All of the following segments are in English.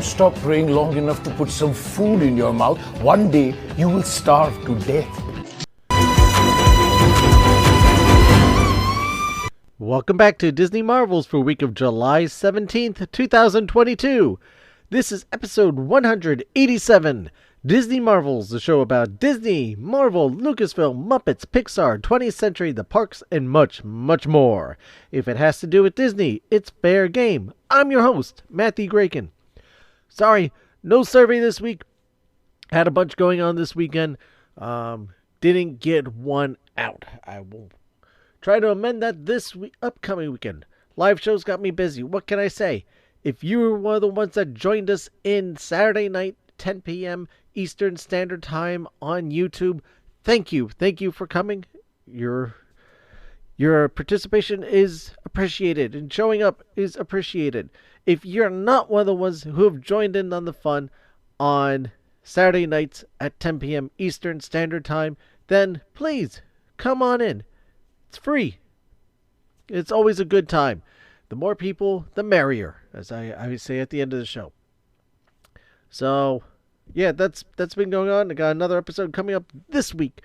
don't stop praying long enough to put some food in your mouth, one day you will starve to death. Welcome back to Disney Marvels for week of July 17th, 2022. This is episode 187, Disney Marvels, the show about Disney, Marvel, Lucasfilm, Muppets, Pixar, 20th Century, the parks, and much, much more. If it has to do with Disney, it's fair game. I'm your host, Matthew Graken. Sorry, no survey this week. Had a bunch going on this weekend. Didn't get one out. I will try to amend that this upcoming weekend. Live shows got me busy. What can I say? If you were one of the ones that joined us in Saturday night, 10 p.m. Eastern Standard Time on YouTube, thank you. Thank you for coming. Your participation is appreciated, and showing up is appreciated. If you're not one of the ones who have joined in on the fun on Saturday nights at 10 p.m. Eastern Standard Time, then please come on in. It's free. It's always a good time. The more people, the merrier, as I say at the end of the show. So, yeah, that's been going on. I got another episode coming up this week,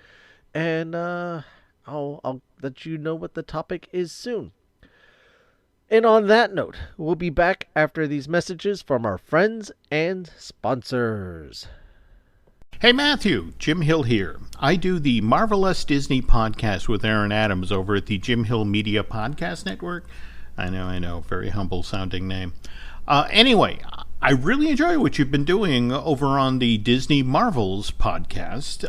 and I'll let you know what the topic is soon. And on that note, we'll be back after these messages from our friends and sponsors. Hey Matthew, Jim Hill here. I do the Marvelous Disney podcast with Aaron Adams over at the Jim Hill Media Podcast Network. I know, very humble sounding name. Anyway, I really enjoy what you've been doing over on the Disney Marvels podcast,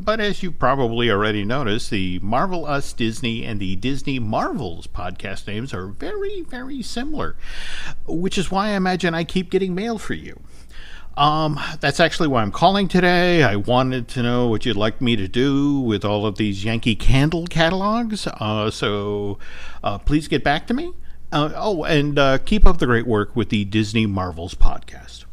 but as you probably already noticed, the Marvel Us Disney and the Disney Marvels podcast names are very, very similar, which is why I imagine I keep getting mail for you. That's actually why I'm calling today. I wanted to know what you'd like me to do with all of these Yankee Candle catalogs, so please get back to me. And keep up the great work with the Disney Marvels podcast.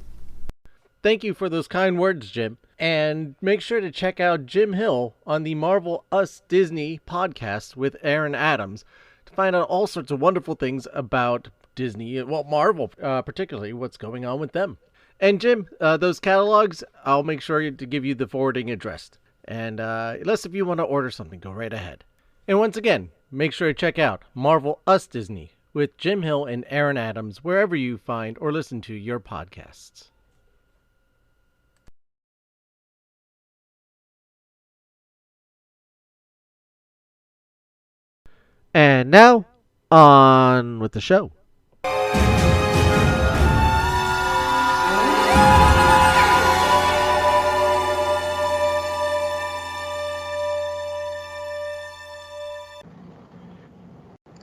Thank you for those kind words, Jim. And make sure to check out Jim Hill on the Marvel Us Disney podcast with Aaron Adams to find out all sorts of wonderful things about Disney, well, Marvel, particularly what's going on with them. And Jim, those catalogs, I'll make sure to give you the forwarding address. And unless if you want to order something, go right ahead. And once again, make sure to check out Marvel Us Disney with Jim Hill and Aaron Adams wherever you find or listen to your podcasts. And now, on with the show.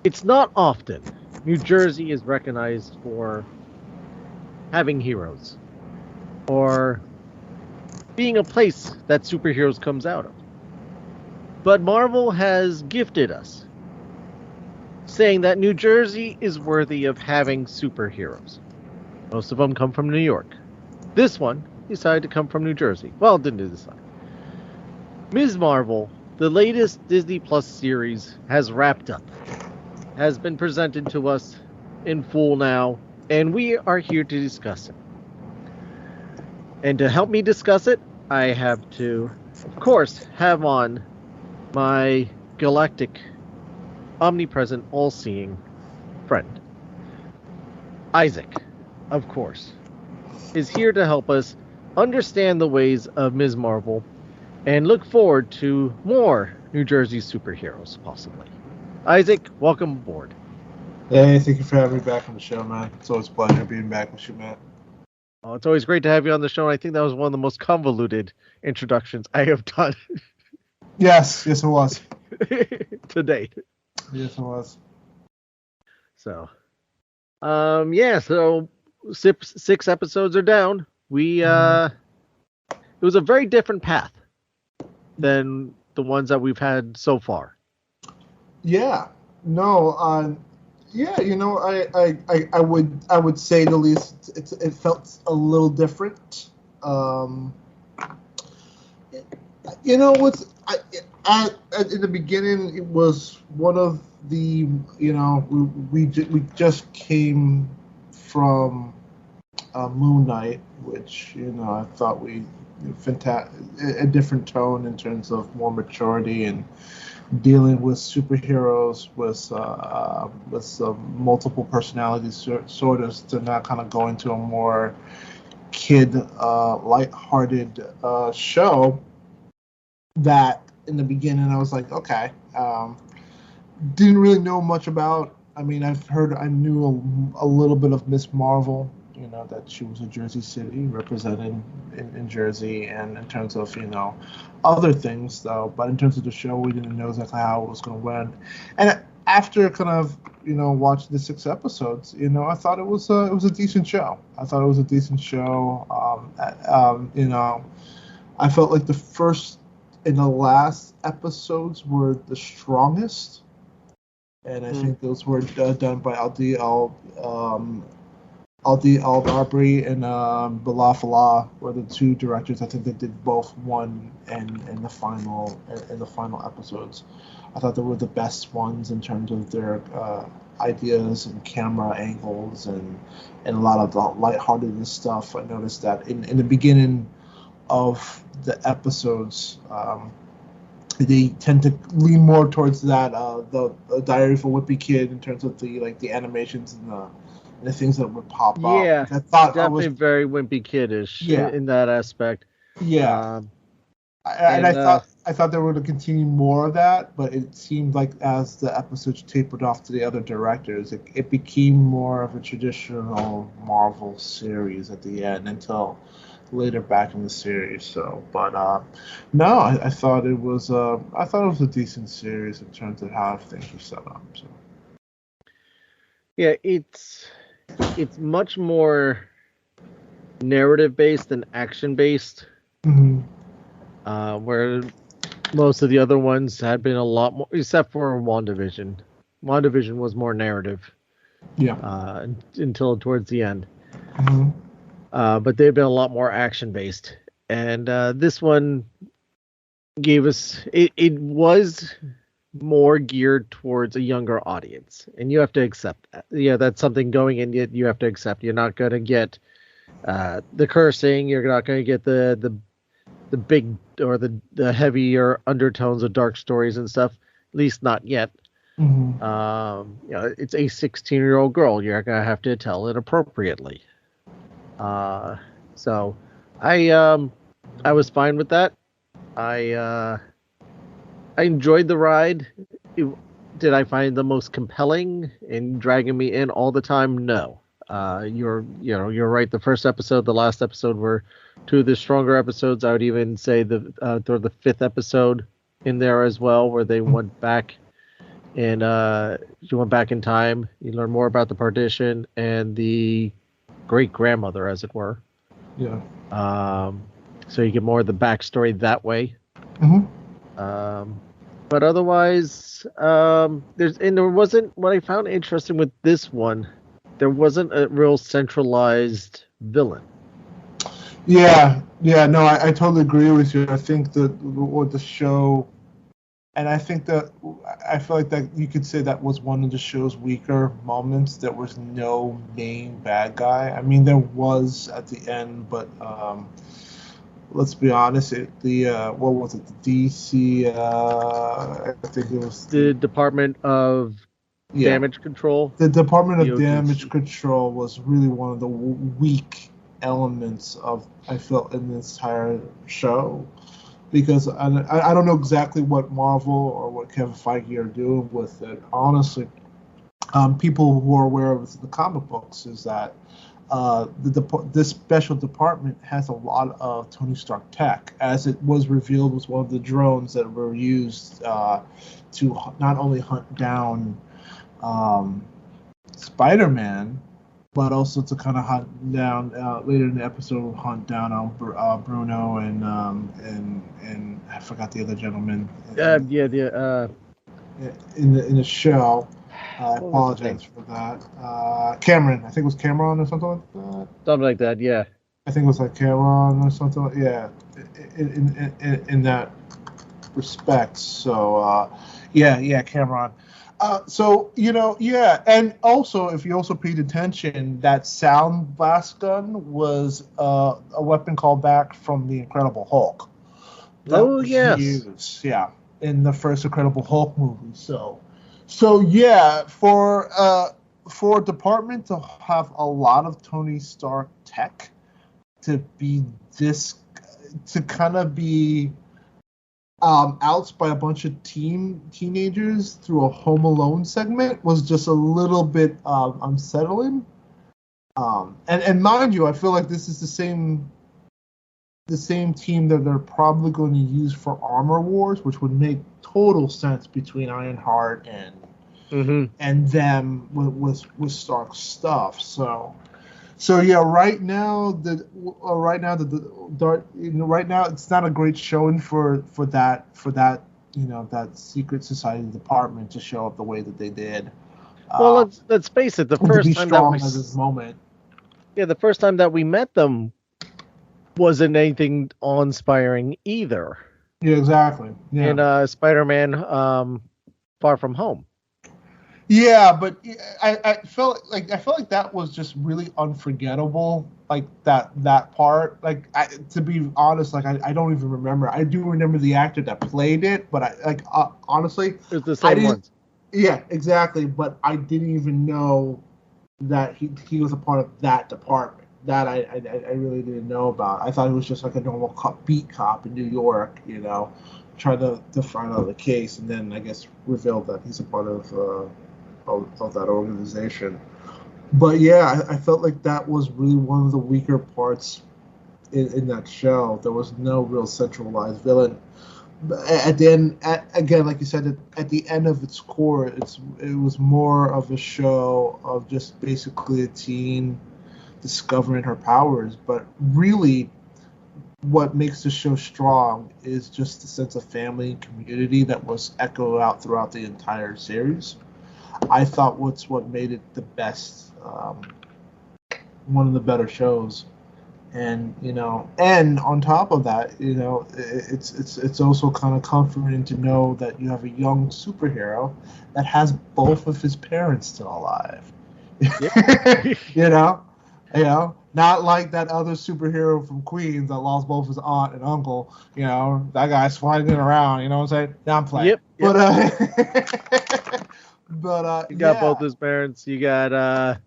It's not often New Jersey is recognized for having heroes or being a place that superheroes comes out of. But Marvel has gifted us, saying that New Jersey is worthy of having superheroes. Most of them come from New York. This one decided to come from New Jersey. Well, it didn't decide. Ms. Marvel, the latest Disney Plus series, has wrapped up. Has been presented to us in full now, and we are here to discuss it. And to help me discuss it, I have to, of course, have on my galactic, omnipresent, all-seeing friend. Isaac, of course, is here to help us understand the ways of Ms. Marvel and look forward to more New Jersey superheroes, possibly. Isaac, welcome aboard. Hey, thank you for having me back on the show, man. It's always a pleasure being back with you, man. Oh, it's always great to have you on the show, and I think that was one of the most convoluted introductions I have done. Yes, it was. To date. Yes, it was. So, so 6 episodes are down. It was a very different path than the ones that we've had so far. Yeah, no, yeah, you know, I would say the least it felt a little different. You know, in the beginning, it was one of the, you know, we just came from Moon Knight, which I thought a different tone in terms of more maturity and dealing with superheroes with multiple personalities, sort of to not kind of go into a more kid lighthearted show that in the beginning I was like, okay, didn't really know much about. I mean, I knew a little bit of Miss Marvel, that she was a Jersey City, represented in Jersey, and in terms of, other things, though. But in terms of the show, we didn't know exactly how it was going to end. And after kind of, watching the 6 episodes, I thought it was a decent show. I felt like the first and the last episodes were the strongest. And I think those were done by Aldi Al-Dabri and Bilal Fallah were the 2 directors. I think they did both one and the final episodes. I thought they were the best ones in terms of their ideas and camera angles and a lot of the lighthearted stuff. I noticed that in the beginning of the episodes, they tend to lean more towards that the Diary of a Wimpy Kid in terms of the animations and the things that would pop up. Yeah, I thought definitely very Wimpy Kiddish in that aspect. Yeah, I thought they were going to continue more of that, but it seemed like as the episodes tapered off to the other directors, it became more of a traditional Marvel series at the end until later back in the series. So, but no, I thought it was a decent series in terms of how things were set up. So. Yeah, it's much more narrative based than action based. Mm-hmm. Where most of the other ones had been a lot more, except for WandaVision. WandaVision was more narrative. Yeah. Until towards the end. Mm-hmm. But they've been a lot more action based, and this one gave us it was more geared towards a younger audience, and you have to accept that. Yeah, that's something going in. You have to accept. You're not going to get the cursing. You're not going to get the big or the heavier undertones of dark stories and stuff. At least not yet. Mm-hmm. It's a 16-year-old girl. You're going to have to tell it appropriately. So I was fine with that. I enjoyed the ride. Did I find the most compelling and dragging me in all the time? No. You're right. The first episode, the last episode were 2 of the stronger episodes. I would even say the 5th episode in there as well, where they went back and you went back in time. You learn more about the partition and the great grandmother, as it were. Yeah. So you get more of the backstory that way. Mm-hmm. But otherwise, there wasn't, what I found interesting with this one, there wasn't a real centralized villain. Yeah, no, I totally agree with you. I think that what the show, and I think that I feel like that you could say that was one of the show's weaker moments. There was no main bad guy. I mean, there was at the end, but let's be honest. What was it? The DC. I think it was the Department of Damage Control. The Department of DODC. Damage Control was really one of the weak elements of, I felt, in this entire show, because I don't know exactly what Marvel or what Kevin Feige are doing with it. Honestly, people who are aware of the comic books is that this special department has a lot of Tony Stark tech, as it was revealed was one of the drones that were used to not only hunt down Spider-Man, but also to kind of hunt down later in the episode, hunt down Bruno and I forgot the other gentleman. In the show. I apologize for that. Cameron, I think it was Cameron or something like that. Something like that, yeah. I think it was like Cameron or something. Yeah, in that respect. So yeah, Cameron. So yeah, and also if you also paid attention, that sound blast gun was a weapon called back from the Incredible Hulk. That Oh, was yes. used, yeah, in the first Incredible Hulk movie. So yeah, for a department to have a lot of Tony Stark tech to be this, to kind of be outs by a bunch of teenagers through a Home Alone segment was just a little bit unsettling. And mind you, I feel like this is the same team that they're probably going to use for Armor Wars, which would make total sense between Ironheart and them with Stark's stuff. So yeah, right now it's not a great showing for that that secret society department to show up the way that they did. Well, let's face it. The to first be time strong at this moment. Yeah, the first time that we met them wasn't anything awe-inspiring either. Yeah, exactly. Yeah. In Spider-Man Far From Home. Yeah, but I felt like that was just really unforgettable. Like that part. Like to be honest, like I don't even remember. I do remember the actor that played it, but honestly, It was the same one. Yeah, exactly. But I didn't even know that he was a part of that department. That I really didn't know about. I thought he was just like a normal beat cop in New York, trying to find out the case, and then I guess revealed that he's a part of that organization. But yeah, I felt like that was really one of the weaker parts in that show. There was no real centralized villain. At the end, again, like you said, at the end of its core, it was more of a show of just basically a teen discovering her powers. But really, what makes the show strong is just the sense of family and community that was echoed out throughout the entire series. I thought what made it the best, one of the better shows. And and on top of that, it's also kind of comforting to know that you have a young superhero that has both of his parents still alive. Not like that other superhero from Queens that lost both his aunt and uncle. That guy's flying around. You know what I'm saying? Now I'm playing. Yep. But you got both his parents. You got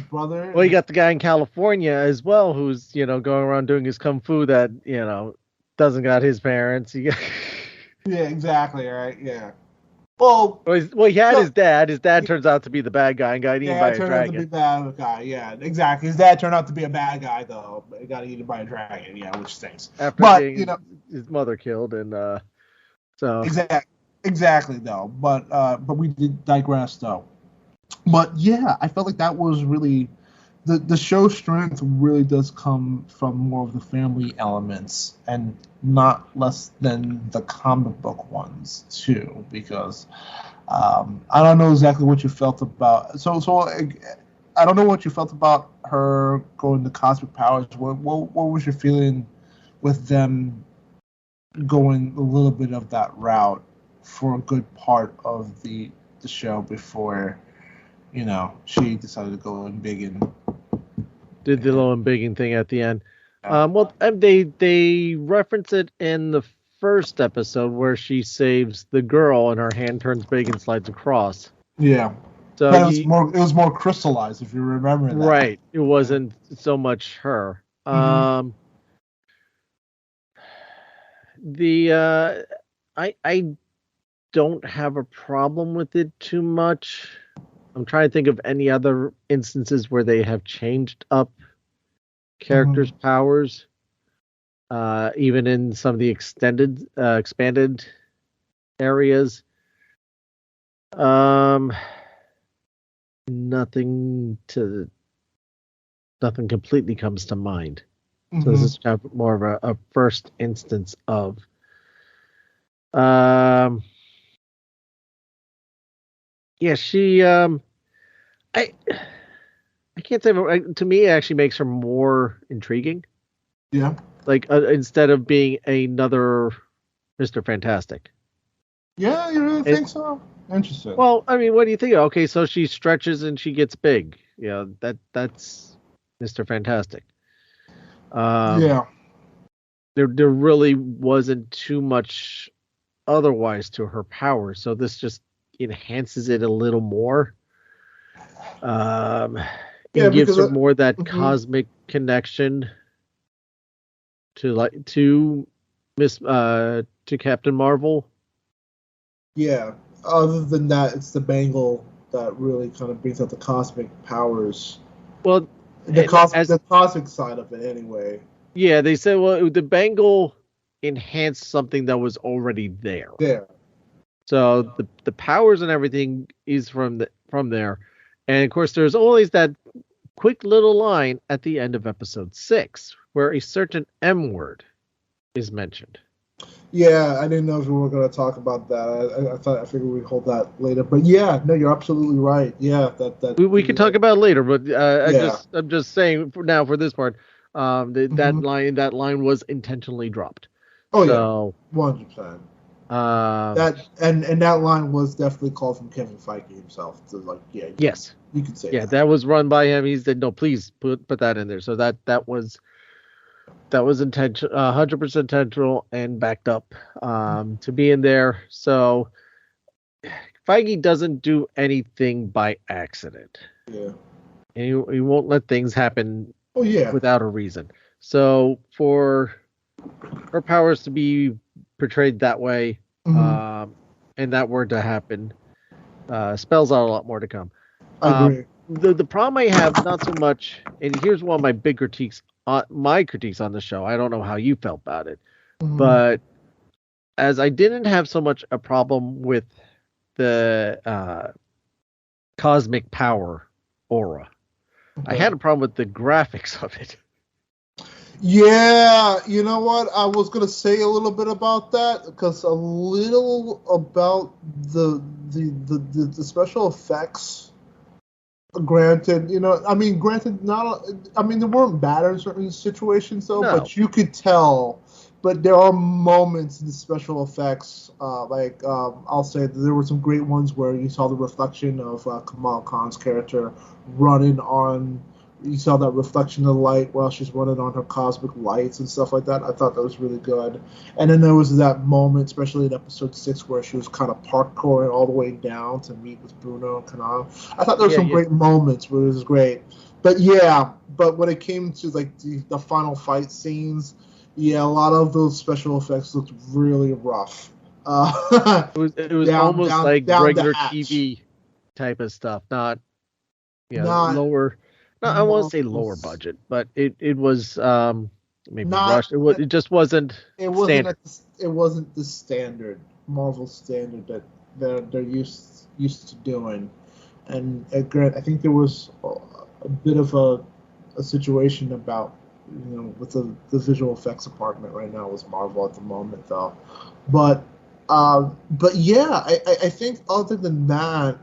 brother. Well, you got the guy in California as well, who's going around doing his kung fu that doesn't got his parents. Yeah, exactly. Right. Yeah. Well, he had his dad. His dad turns out to be the bad guy and got eaten by a turned dragon. out to be the bad guy. Yeah, exactly. His dad turned out to be a bad guy though. But he got eaten by a dragon. Yeah, which stinks. After getting his mother killed, and so exactly though. But we did digress though. But yeah, I felt like that was really the show's strength really does come from more of the family elements and not less than the comic book ones too, because I don't know exactly what you felt about I don't know what you felt about her going to cosmic powers. What was your feeling with them going a little bit of that route for a good part of the show before she decided to go in big and did the low and bigging thing at the end. Well, they reference it in the first episode where she saves the girl and her hand turns big and slides across. Yeah. So it was more crystallized, if you remember that. Right. It wasn't so much her. Mm-hmm. I don't have a problem with it too much. I'm trying to think of any other instances where they have changed up characters' powers, even in some of the expanded areas. Nothing completely comes to mind. Mm-hmm. So this is kind of more of a first instance of. Yeah, she. I can't say. To me, it actually makes her more intriguing. Yeah. Like instead of being another Mr. Fantastic. Yeah, you really think so? Interesting. Well, I mean, what do you think? Okay, so she stretches and she gets big. That's Mr. Fantastic. Yeah. There really wasn't too much otherwise to her power, so this just enhances it a little more. Yeah, It gives because her more that Mhm. cosmic connection to Captain Marvel. Yeah. Other than that, it's the bangle that really kind of brings out the cosmic powers. Well, The as the cosmic side of it, anyway. yeah, they said, well, the bangle enhanced something that was already there. There. So the powers and everything is from there, and of course there's always that quick little line at the end of episode 6 where a certain M word is mentioned. Yeah, I didn't know if we were going to talk about that. I figured we'd hold that later. But yeah, no, you're absolutely right. Yeah, that We can talk about it later, but Yeah. I'm just saying for now for this part, that Mhm. that line was intentionally dropped. Oh So, yeah, 100%. yeah. And that line was definitely called from Kevin Feige himself. So like, yeah, Yes. you could say Yeah, that was run by him. He said, "No, please put that in there." So that was intentional, 100% intentional, and backed up to be in there. So Feige doesn't do anything by accident, Yeah. and he won't let things happen Oh yeah. without a reason. So for her powers to be portrayed that way, Mhm. and that word to happen, spells out a lot more to come. I agree. The problem I have, not so much, and here's one of my big critiques, my critiques on the show. I don't know how you felt about it, Mhm. but as I didn't have so much a problem with the cosmic power aura, I Okay. had a problem with the graphics of it. Yeah, you know what? I was gonna say a little bit about that because a little about the special effects. Granted, granted, not. I mean, they weren't bad in certain situations though, No. but you could tell. But there are moments in the special effects, I'll say that there were some great ones where you saw the reflection of Kamal Khan's character running on. You saw that reflection of light while she's running on her cosmic lights and stuff like that. I thought that was really good. And then there was that moment, especially in episode 6, where she was kind of parkouring all the way down to meet with Bruno and Kanal. I thought there were some great moments where it was great. But yeah, but when it came to like the final fight scenes, yeah, a lot of those special effects looked really rough. It was almost like regular TV type of stuff, not lower. No, I won't say lower budget, but it was maybe rushed. It just wasn't. It wasn't. Standard. It wasn't the standard Marvel standard that they're used to doing. And I think there was a bit of a situation about with the visual effects department right now with Marvel at the moment though. But yeah, I think other than that,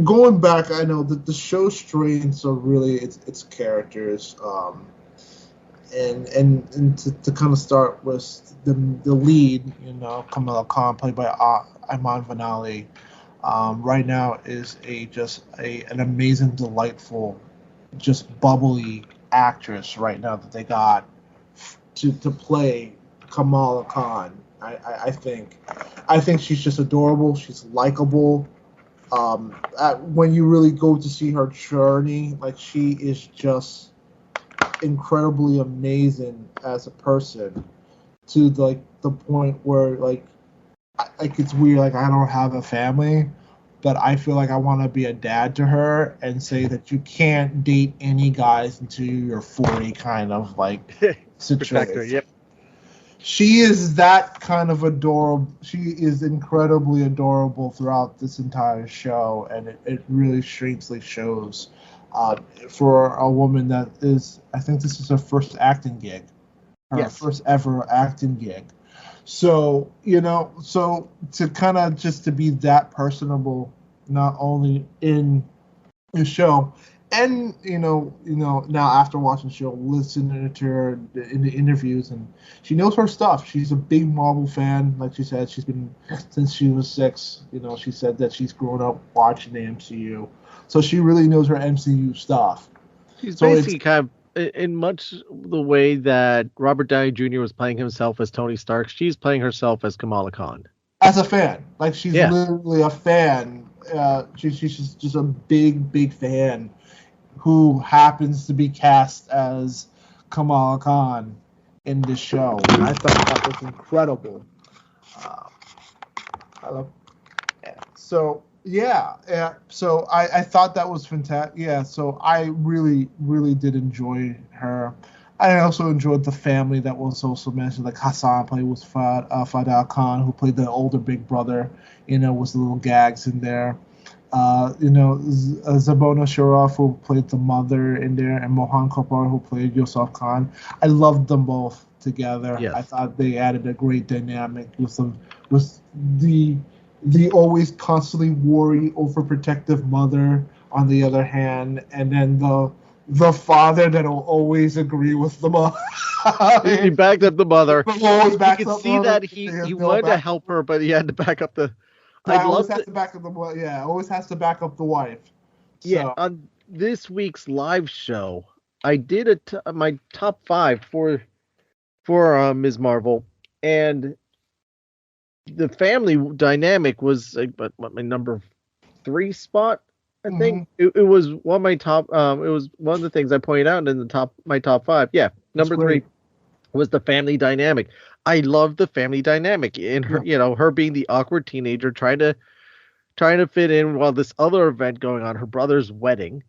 going back, I know that the show strengths are really its characters, and to kind of start with the lead, Kamala Khan, played by Iman Vellani, right now is an amazing, delightful, just bubbly actress right now that they got to play Kamala Khan. I think she's just adorable. She's likable. When you really go to see her journey, like she is just incredibly amazing as a person, to the point where like it's weird. Like I don't have a family, but I feel like I want to be a dad to her and say that you can't date any guys until you're 40, kind of like situation. Yep. She is that kind of adorable. She is incredibly adorable throughout this entire show, and it really strangely shows for a woman that is. I think this is her first acting gig, her first ever acting gig. So so to kind of just to be that personable, not only in the show and now after watching, she'll listen to her in the interviews, and she knows her stuff. She's a big Marvel fan, like she said. She's been since she was 6. She said that she's grown up watching the MCU, so she really knows her MCU stuff. She's basically kind of in much the way that Robert Downey Jr. was playing himself as Tony Stark. She's playing herself as Kamala Khan. As a fan, like she's literally a fan. She's just a big fan who happens to be cast as Kamala Khan in this show. And I thought that was incredible. So I thought that was fantastic. Yeah, so I really did enjoy her. I also enjoyed the family that was also mentioned, like Hassan played with Fadal Khan, who played the older big brother. Was the little gags in there. Zabona Sharaf, who played the mother in there, and Mohan Kapur, who played Yusuf Khan. I loved them both together. Yes. I thought they added a great dynamic with the always constantly worry, overprotective mother on the other hand, and then the father that'll always agree with the mother. He backed up the mother. You could see that he wanted to help her, but he had to back up the. Always has to back up the wife. So. Yeah, on this week's live show, I did my top 5 for Ms. Marvel, and the family dynamic was my number 3 spot. I think it was one of my top. It was one of the things I pointed out in my top 5. Yeah, number 3 was the family dynamic. I love the family dynamic in her. Her being the awkward teenager trying to fit in while this other event going on. Her brother's wedding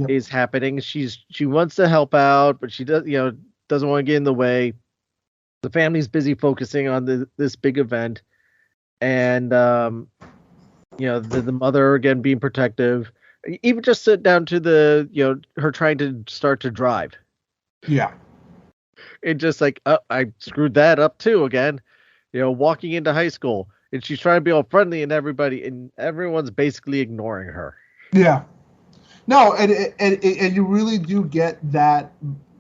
is happening. She wants to help out, but she doesn't want to get in the way. The family's busy focusing on this big event, and the mother again being protective. Even just sit down to her trying to start to drive. Yeah. And just like, oh, I screwed that up too again. Walking into high school, and she's trying to be all friendly and everyone's basically ignoring her. Yeah. No, and you really do get that.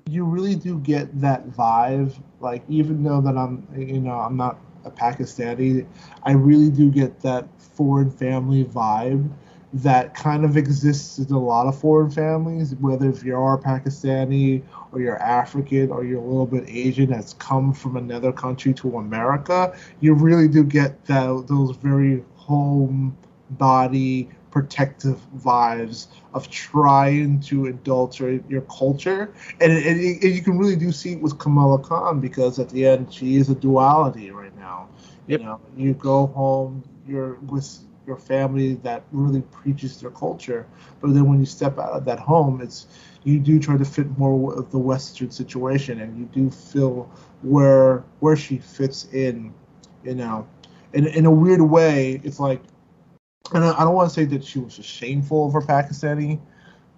You really do get that vibe. Like, even though that I'm not a Pakistani, I really do get that foreign family vibe that kind of exists in a lot of foreign families, whether if you are Pakistani or you're African or you're a little bit Asian that's come from another country to America. You really do get those very home body protective vibes of trying to adulterate your culture, and you can really do see it with Kamala Khan, because at the end she is a duality right now. Yep. You go home, you're with your family that really preaches their culture, but then when you step out of that home, you do try to fit more of the Western situation, and you do feel where she fits in, in a weird way. It's like, and I don't want to say that she was shameful of her Pakistani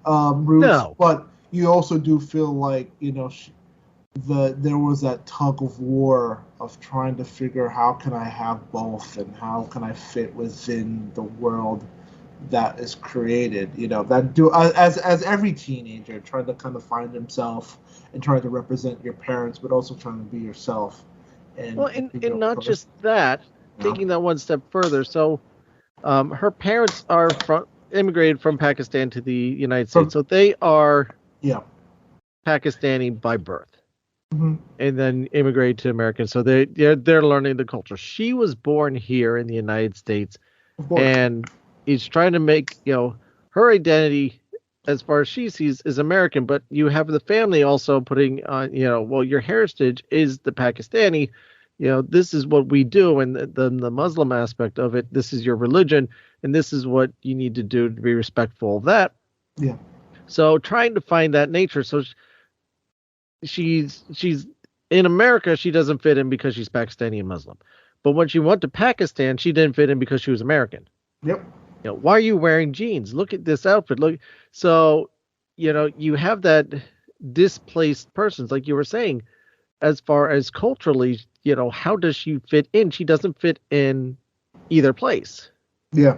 roots, no, but you also do feel like there was that tug of war of trying to figure, how can I have both, and how can I fit within the world that is created. As every teenager trying to kind of find himself and trying to represent your parents, but also trying to be yourself. And not just that, taking that one step further. So, her parents are immigrated from Pakistan to the United States, so they are Pakistani by birth. Mm-hmm. And then immigrated to America, so they're learning the culture. She was born here in the United States, and is trying to make her identity, as far as she sees, is American. But you have the family also putting on, your heritage is the Pakistani. This is what we do, and the Muslim aspect of it. This is your religion, and this is what you need to do to be respectful of that. Yeah. So trying to find that nature. So she's in America, she doesn't fit in because she's Pakistani and Muslim. But when she went to Pakistan, she didn't fit in because she was American. Yep. Why are you wearing jeans? Look at this outfit. Look. So, you have that displaced persons, like you were saying, as far as culturally, how does she fit in? She doesn't fit in either place. Yeah.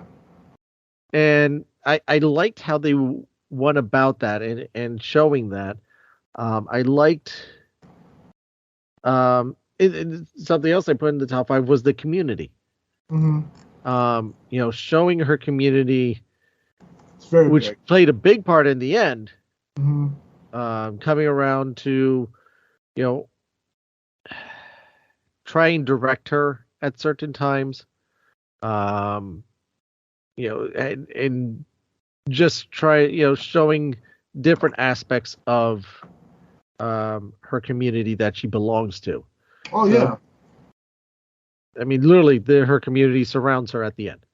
And I liked how they one about that and showing that. I liked something else I put in the top 5 was the community. Mm-hmm. Showing her community, It's very which big. played a big part in the end, Mm-hmm. coming around to, try and direct her at certain times, and just try, showing different aspects of her community that she belongs to. Oh So, yeah. I mean, literally, her community surrounds her at the end.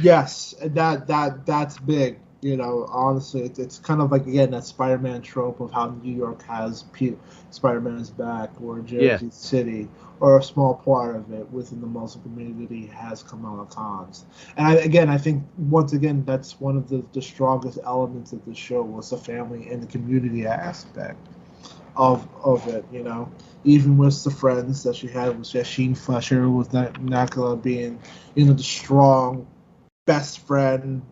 Yes, that's big. Honestly, it's kind of like, again, that Spider-Man trope of how New York has Spider-Man's back, or Jersey City, or a small part of it within the Muslim community has Kamala Khan's. And I think once again that's one of the strongest elements of the show was the family and the community aspect of it. Even with the friends that she had with Yasheen Fletcher, with Nakala being the strong best friend,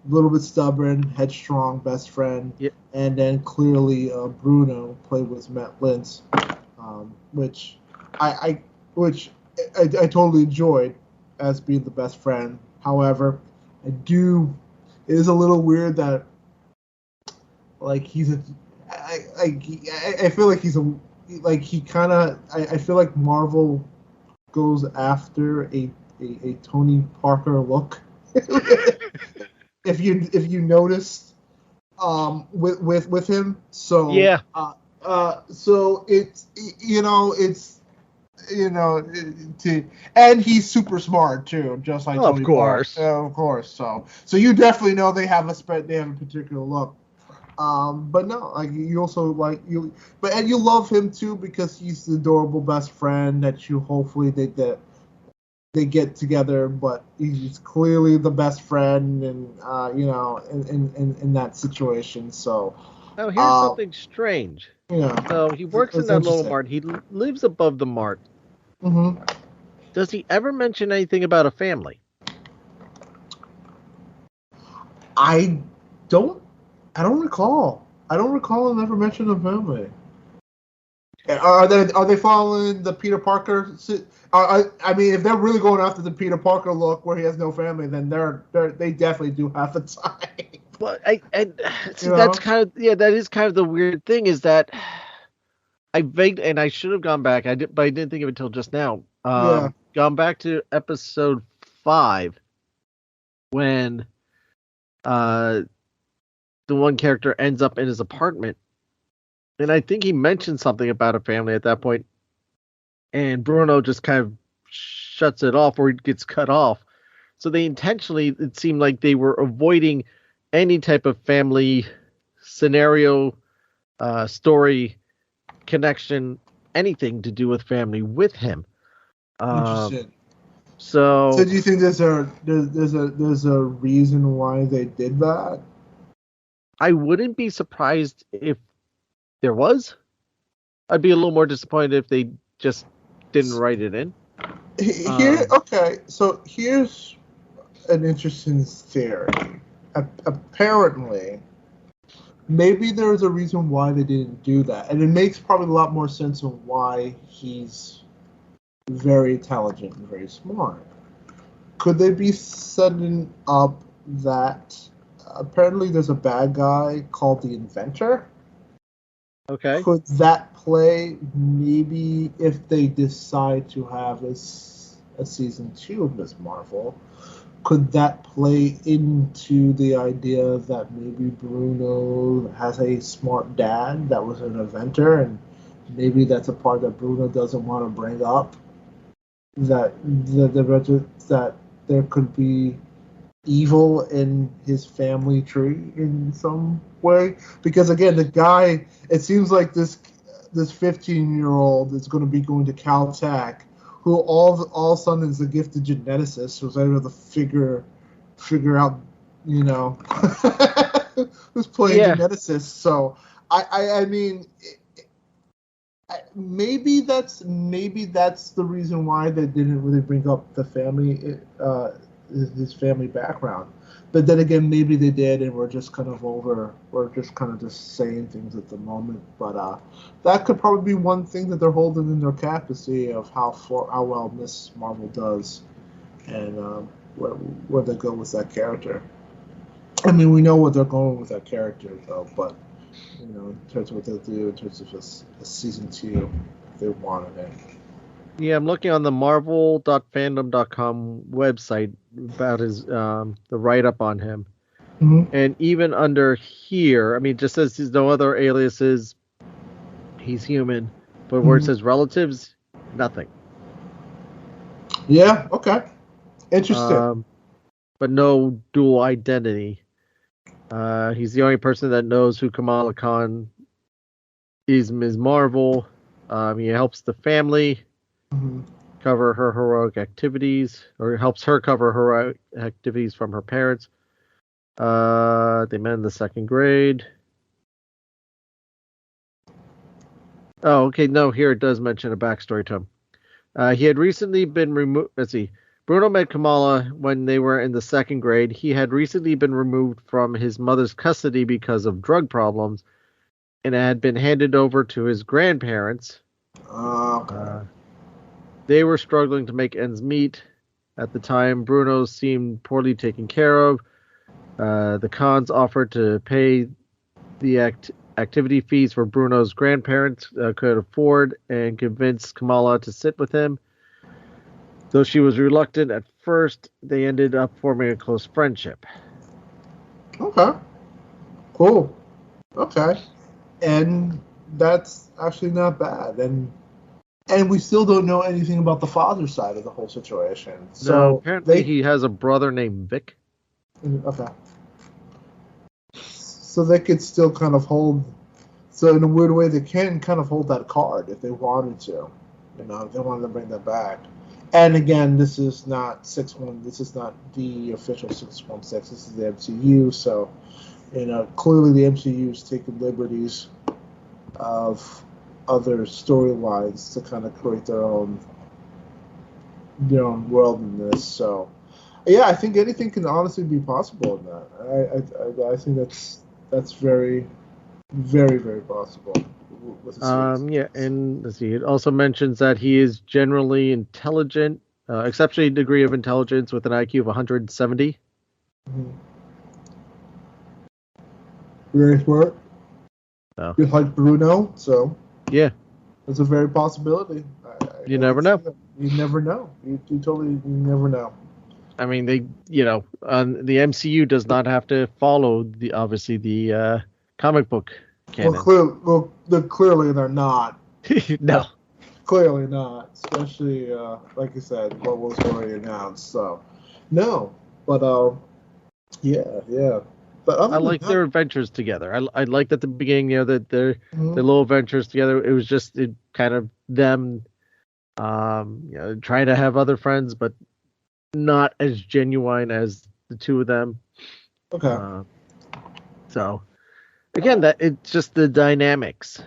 a little bit stubborn, headstrong best friend, and then clearly Bruno played with Matt Lintz, which I totally enjoyed as being the best friend. However, it is a little weird that he's I feel like I feel like Marvel goes after a Tony Parker look. if you noticed, with him, so yeah, so and he's super smart too, just like Tony course. Parker. Of course. So you definitely know they have a particular look. But no, you also and you love him too because he's the adorable best friend that you hopefully they get together, but he's clearly the best friend, and in that situation. So now here's something strange. So he works in that little mart. He lives above the mart. Mm-hmm. Does he ever mention anything about a family? I don't recall. I don't recall him ever mentioning a family. Are they following the Peter Parker? I mean, if they're really going after the Peter Parker look where he has no family, then they definitely do have a tie. Well, that's kind of that is kind of the weird thing, is that and I should have gone back. But I didn't think of it until just now. Gone back to episode 5 when the one character ends up in his apartment. And I think he mentioned something about a family at that point, and Bruno just kind of shuts it off, or it gets cut off. So they intentionally, it seemed like they were avoiding any type of family scenario, story, connection, anything to do with family with him. Interesting. So do you think there's a reason why they did that? I wouldn't be surprised if there was. I'd be a little more disappointed if they just didn't write it in. Okay, so here's an interesting theory. Apparently, maybe there's a reason why they didn't do that, and it makes probably a lot more sense of why he's very intelligent and very smart. Could they be setting up that apparently there's a bad guy called the Inventor? Okay. Could that play, maybe if they decide to have a season 2 of Ms. Marvel, could that play into the idea that maybe Bruno has a smart dad that was an inventor, and maybe that's a part that Bruno doesn't want to bring up, that that there could be evil in his family tree in some way? Because again, the guy, it seems like this 15-year-old is going to be going to Caltech, who all of a sudden is a gifted geneticist who's able to figure out, who's playing geneticist. So I mean, maybe that's the reason why they didn't really bring up the family, his family background. But then again, maybe they did, and we're just kind of just saying things at the moment. But that could probably be one thing that th're holding in their cap to see of how well Miss Marvel does, and where they go with that character. I mean, we know what they're going with that character, though. But in terms of what they'll do in terms of a season 2, if they wanted it. Yeah, I'm looking on the marvel.fandom.com website about his the write-up on him. Mm-hmm. And even under here, I mean, it just says there's no other aliases. He's human. But where it says relatives, nothing. Yeah, okay. Interesting. But no dual identity. He's the only person that knows who Kamala Khan is, Ms. Marvel. He helps the family cover her heroic activities, or helps her cover heroic activities from her parents. They met in the 2nd grade. Oh, okay. No, here it does mention a backstory to him. He had recently been removed. Let's see. Bruno met Kamala when they were in the 2nd grade. He had recently been removed from his mother's custody because of drug problems, and had been handed over to his grandparents. Okay. They were struggling to make ends meet. At the time, Bruno seemed poorly taken care of. The Khans offered to pay the activity fees for Bruno's grandparents could afford, and convinced Kamala to sit with him. Though she was reluctant at first, they ended up forming a close friendship. Okay. Cool. Okay. And that's actually not bad. And we still don't know anything about the father's side of the whole situation. So no, apparently he has a brother named Vic. Okay. So they could still kind of hold. So in a weird way, they can kind of hold that card if they wanted to. If they wanted to bring that back. And again, this is not 6-1. This is not the official 616. This is the MCU. So, clearly the MCU is taking liberties of other storylines to kind of create their own world in this. So, yeah, I think anything can honestly be possible in that. I think that's very, very, very possible. Yeah, and let's see. It also mentions that he is generally intelligent, exceptional degree of intelligence with an IQ of 170. Mm-hmm. Very smart. Oh. Just like Bruno, so yeah, it's a very possibility. You never know. You never know. You never know. I mean, the MCU does not have to follow the comic book canon. Clearly they're not. No. Clearly not. Especially, like you said, what was already announced. So, no. But, yeah. But I like their adventures together. I liked at the beginning, that their little adventures together. It was just kind of them, trying to have other friends, but not as genuine as the two of them. Okay. So, again, that it's just the dynamics.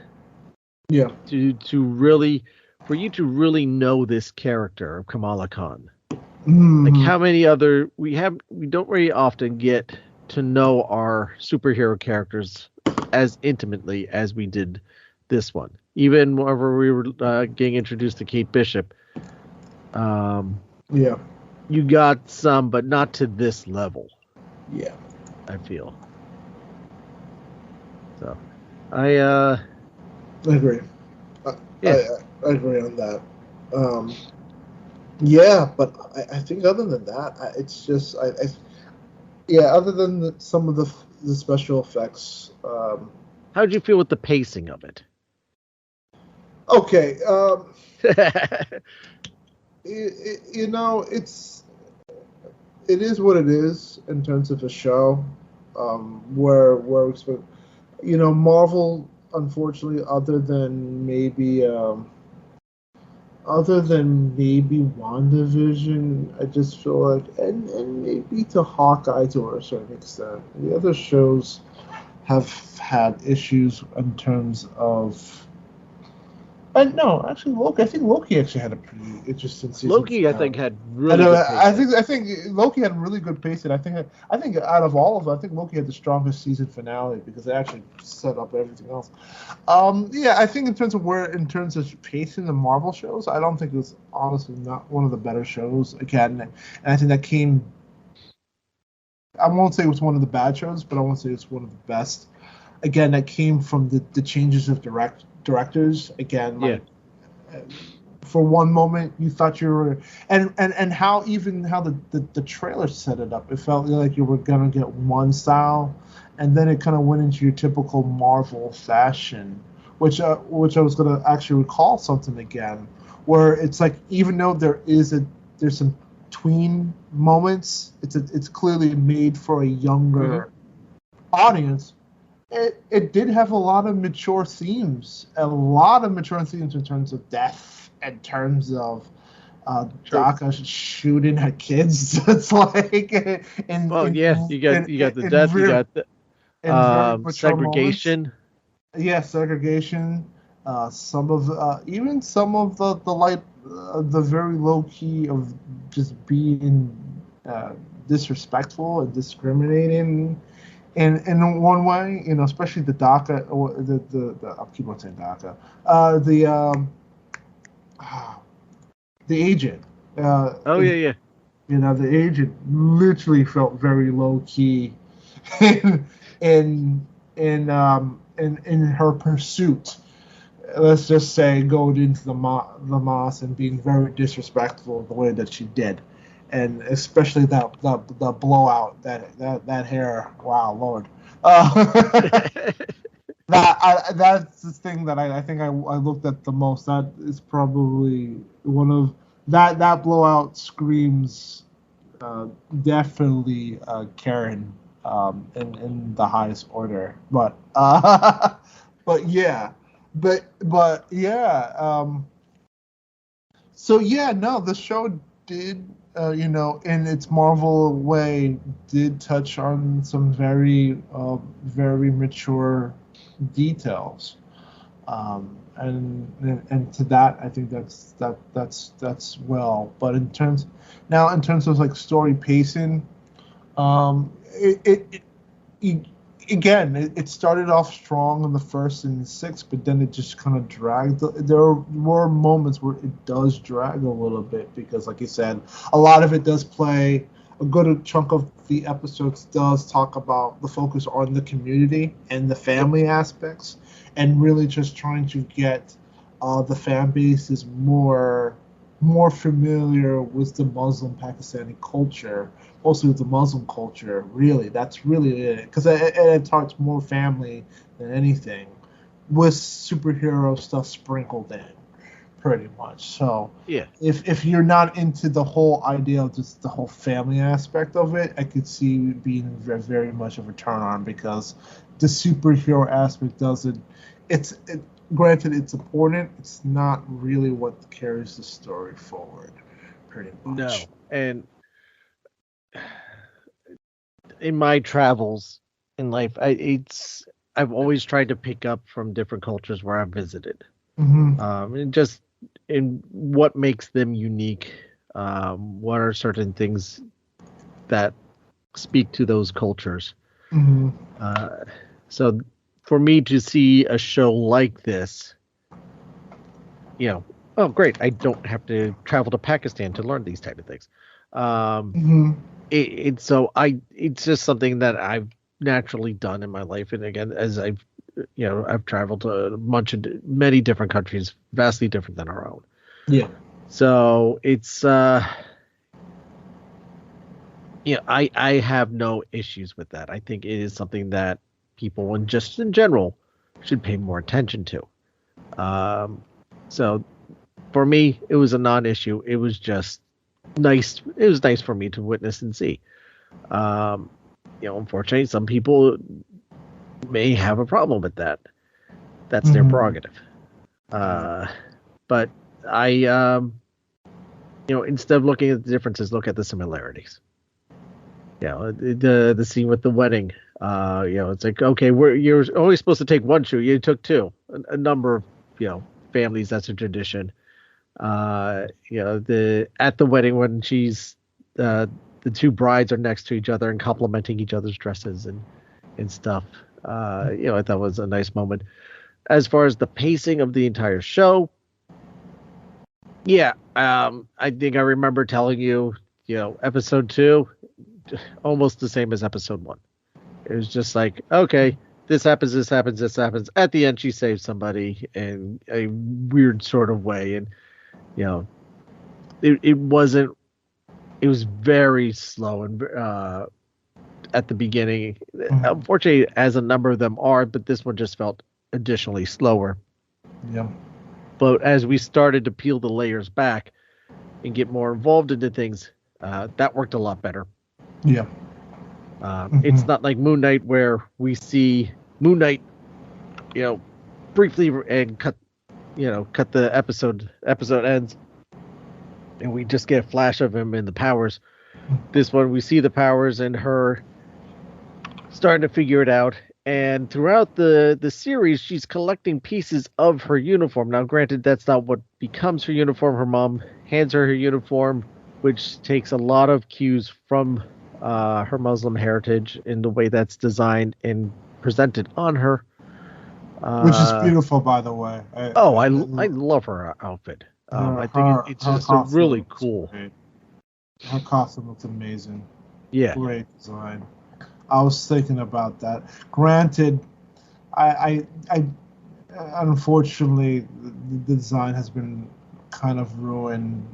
Yeah. To really, for you to really know this character of Kamala Khan. Mm-hmm. Like how many other we don't very often get to know our superhero characters as intimately as we did this one. Even whenever we were getting introduced to Kate Bishop. Yeah. You got some, but not to this level. Yeah. I feel. So, I agree. Yeah. I agree on that. Yeah, but I think other than that, it's just other than some of the special effects. How did you feel with the pacing of it? Okay. It is what it is in terms of a show. Where we expect, Marvel, unfortunately, other than maybe WandaVision, I just feel like, and maybe to Hawkeye to a certain extent, the other shows have had issues in terms of No, actually, Loki. I think Loki actually had a pretty interesting season. Loki, I think, had really good pacing. I think Loki had really good pacing. I think out of all of them, I think Loki had the strongest season finale because it actually set up everything else. Yeah, I think in terms of pacing the Marvel shows, I don't think it was honestly not one of the better shows. Again, and I think that came. I won't say it was one of the bad shows, but I won't say it's one of the best. Again, that came from the changes of directors. Again, like, for one moment you thought you were, and how the trailer set it up. It felt like you were gonna get one style, and then it kind of went into your typical Marvel fashion, which I was gonna actually recall something again, where it's like even though there's some tween moments, it's clearly made for a younger audience. It did have a lot of mature themes, in terms of death, in terms of Daka shooting her kids. It's like, you got the death, you got the segregation. Segregation. Some of the light, the very low key of just being disrespectful and discriminating. In one way, especially the DACA, or the I'll keep on saying DACA, the agent. The agent literally felt very low key, in her pursuit. Let's just say going into the mosque and being very disrespectful the way that she did. And especially that blowout, that hair. Wow, Lord. That's the thing that I think I looked at the most. That is probably one of that blowout screams definitely Karen in the highest order. But yeah. So yeah, no, the show did. In its Marvel way, did touch on some very, very mature details, and to that, I think that's well. But in terms of like story pacing, it started off strong in the first and sixth, but then it just kind of dragged. There were moments where it does drag a little bit because, like you said, a lot of it does play. A good chunk of the episodes does talk about the focus on the community and the family aspects, and really just trying to get the fan bases more familiar with the Muslim Pakistani culture. Mostly with the Muslim culture, really. That's really it. Because it talks more family than anything, with superhero stuff sprinkled in, pretty much. So, yeah, if you're not into the whole idea of just the whole family aspect of it, I could see it being very, very much of a turn on, because the superhero aspect doesn't. Granted, it's important. It's not really what carries the story forward, pretty much. No, and in my travels in life, I've always tried to pick up from different cultures where I've visited, and just in what makes them unique. What are certain things that speak to those cultures? So for me to see a show like this, oh great, I don't have to travel to Pakistan to learn these type of things. It's just something that I've naturally done in my life, and again, as I've traveled to many different countries, vastly different than our own. Yeah. So it's I have no issues with that. I think it is something that people, and just in general, should pay more attention to. So for me, it was a non-issue. It was just nice. It was nice for me to witness and see. Unfortunately, some people may have a problem with that. That's their prerogative. But I, instead of looking at the differences, look at the similarities. The scene with the wedding. It's like, okay, you're only supposed to take one shoe. You took two. A number of families that's a tradition. At the wedding when she's the two brides are next to each other and complimenting each other's dresses and stuff. I thought was a nice moment. As far as the pacing of the entire show, I think I remember telling you, episode 2, almost the same as episode 1. It was just like, okay, this happens. At the end, she saves somebody in a weird sort of way, and it wasn't. It was very slow and at the beginning. Mm-hmm. Unfortunately, as a number of them are, but this one just felt additionally slower. Yeah. But as we started to peel the layers back and get more involved into things, that worked a lot better. Yeah. It's not like Moon Knight where we see Moon Knight, briefly and cut the episode ends, and we just get a flash of him in the powers. This one, we see the powers and her starting to figure it out. And throughout the series, she's collecting pieces of her uniform. Now, granted, that's not what becomes her uniform. Her mom hands her uniform, which takes a lot of cues from her Muslim heritage in the way that's designed and presented on her. Which is beautiful, by the way. I love her outfit. I think it's just a really cool. Great. Her costume looks amazing. Yeah. Great design. I was thinking about that. Granted, I unfortunately the design has been kind of ruined,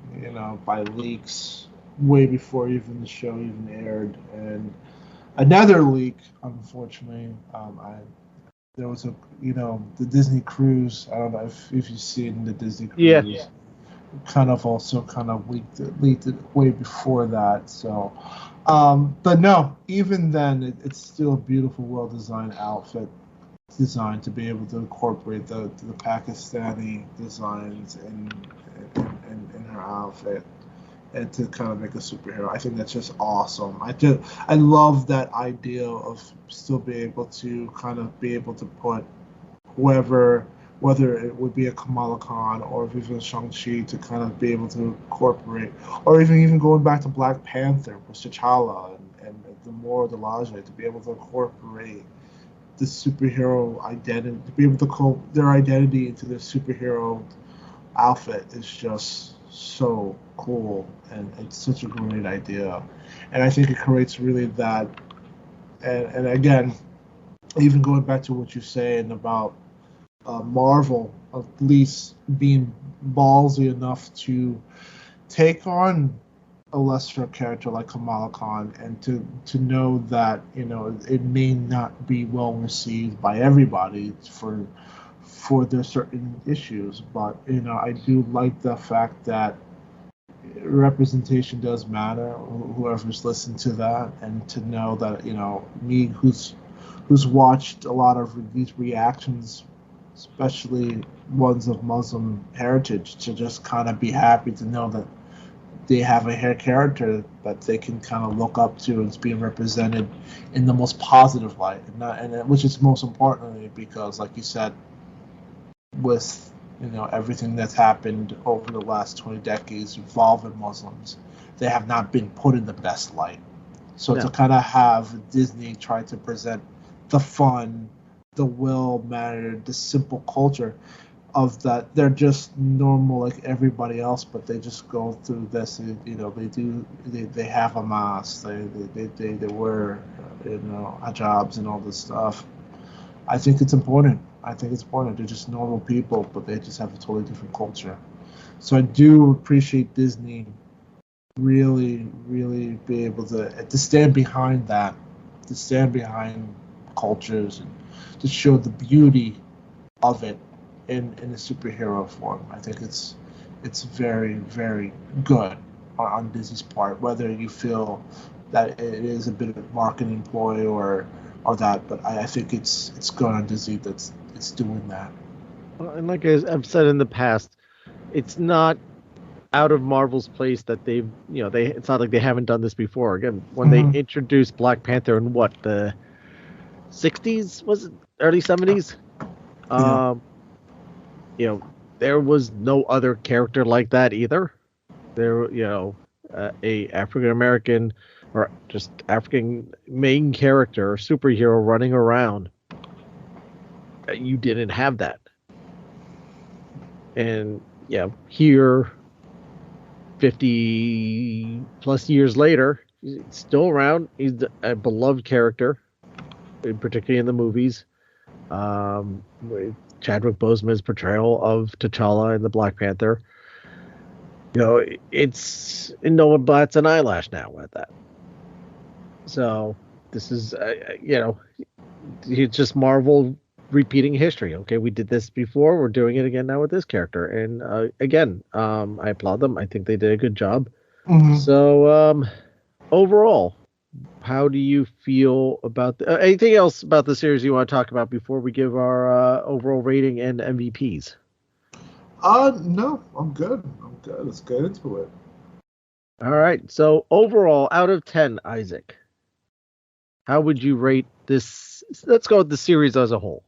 by leaks way before even the show even aired, and another leak, unfortunately, there was the Disney cruise. I don't know if you've seen the Disney cruise. Yeah. Kind of leaked it way before that. So, but no, even then, it's still a beautiful, well-designed outfit, designed to be able to incorporate the Pakistani designs in her outfit, and to kind of make a superhero. I think that's just awesome. I love that idea of still being able to put whoever, whether it would be a Kamala Khan or if it was Shang-Chi, to kind of be able to incorporate, or even going back to Black Panther with T'Challa and the Moore Delaje, to be able to incorporate the superhero identity, to be able to call their identity into their superhero outfit is just so cool, and it's such a great idea. And I think it creates really that, and again, even going back to what you're saying about Marvel at least being ballsy enough to take on a lesser character like Kamala Khan, and to know that it may not be well received by everybody for their certain issues, but I do like the fact that representation does matter. Whoever's listened to that, and to know that me who's watched a lot of these reactions, especially ones of Muslim heritage, to just kind of be happy to know that they have a hair character that they can kind of look up to, and it's being represented in the most positive light, and which is most importantly, because like you said, with everything that's happened over the last 20 decades involving Muslims, they have not been put in the best light. So to kind of have Disney try to present the fun, the well-mannered, the simple culture of that, they're just normal like everybody else, but they just go through this. They have a mask, they wear hijabs and all this stuff. I think it's important. They're just normal people, but they just have a totally different culture. So I do appreciate Disney really, really be able to stand behind that, to stand behind cultures, and to show the beauty of it in a superhero form. I think it's very, very good on Disney's part, whether you feel that it is a bit of a marketing ploy or that, but I think it's good on Disney that's it's doing that. And like I've said in the past, it's not out of Marvel's place that they've it's not like they haven't done this before. Again, when they introduced Black Panther in the 60s, was it early 70s? there was no other character like that either. There, a African American or just African main character, superhero running around. You didn't have that. And here, 50 plus years later, he's still around. He's a beloved character, particularly in the movies. With Chadwick Boseman's portrayal of T'Challa in the Black Panther. It's no one bats an eyelash now at that. So this is, it's just Marvel repeating history. Okay, we did this before. We're doing it again now with this character. And again, I applaud them. I think they did a good job. Mm-hmm. So overall, how do you feel about anything else about the series you want to talk about before we give our overall rating and MVPs? No, I'm good. Let's get into it. All right. So overall, out of 10, Isaac, how would you rate this? Let's go with the series as a whole.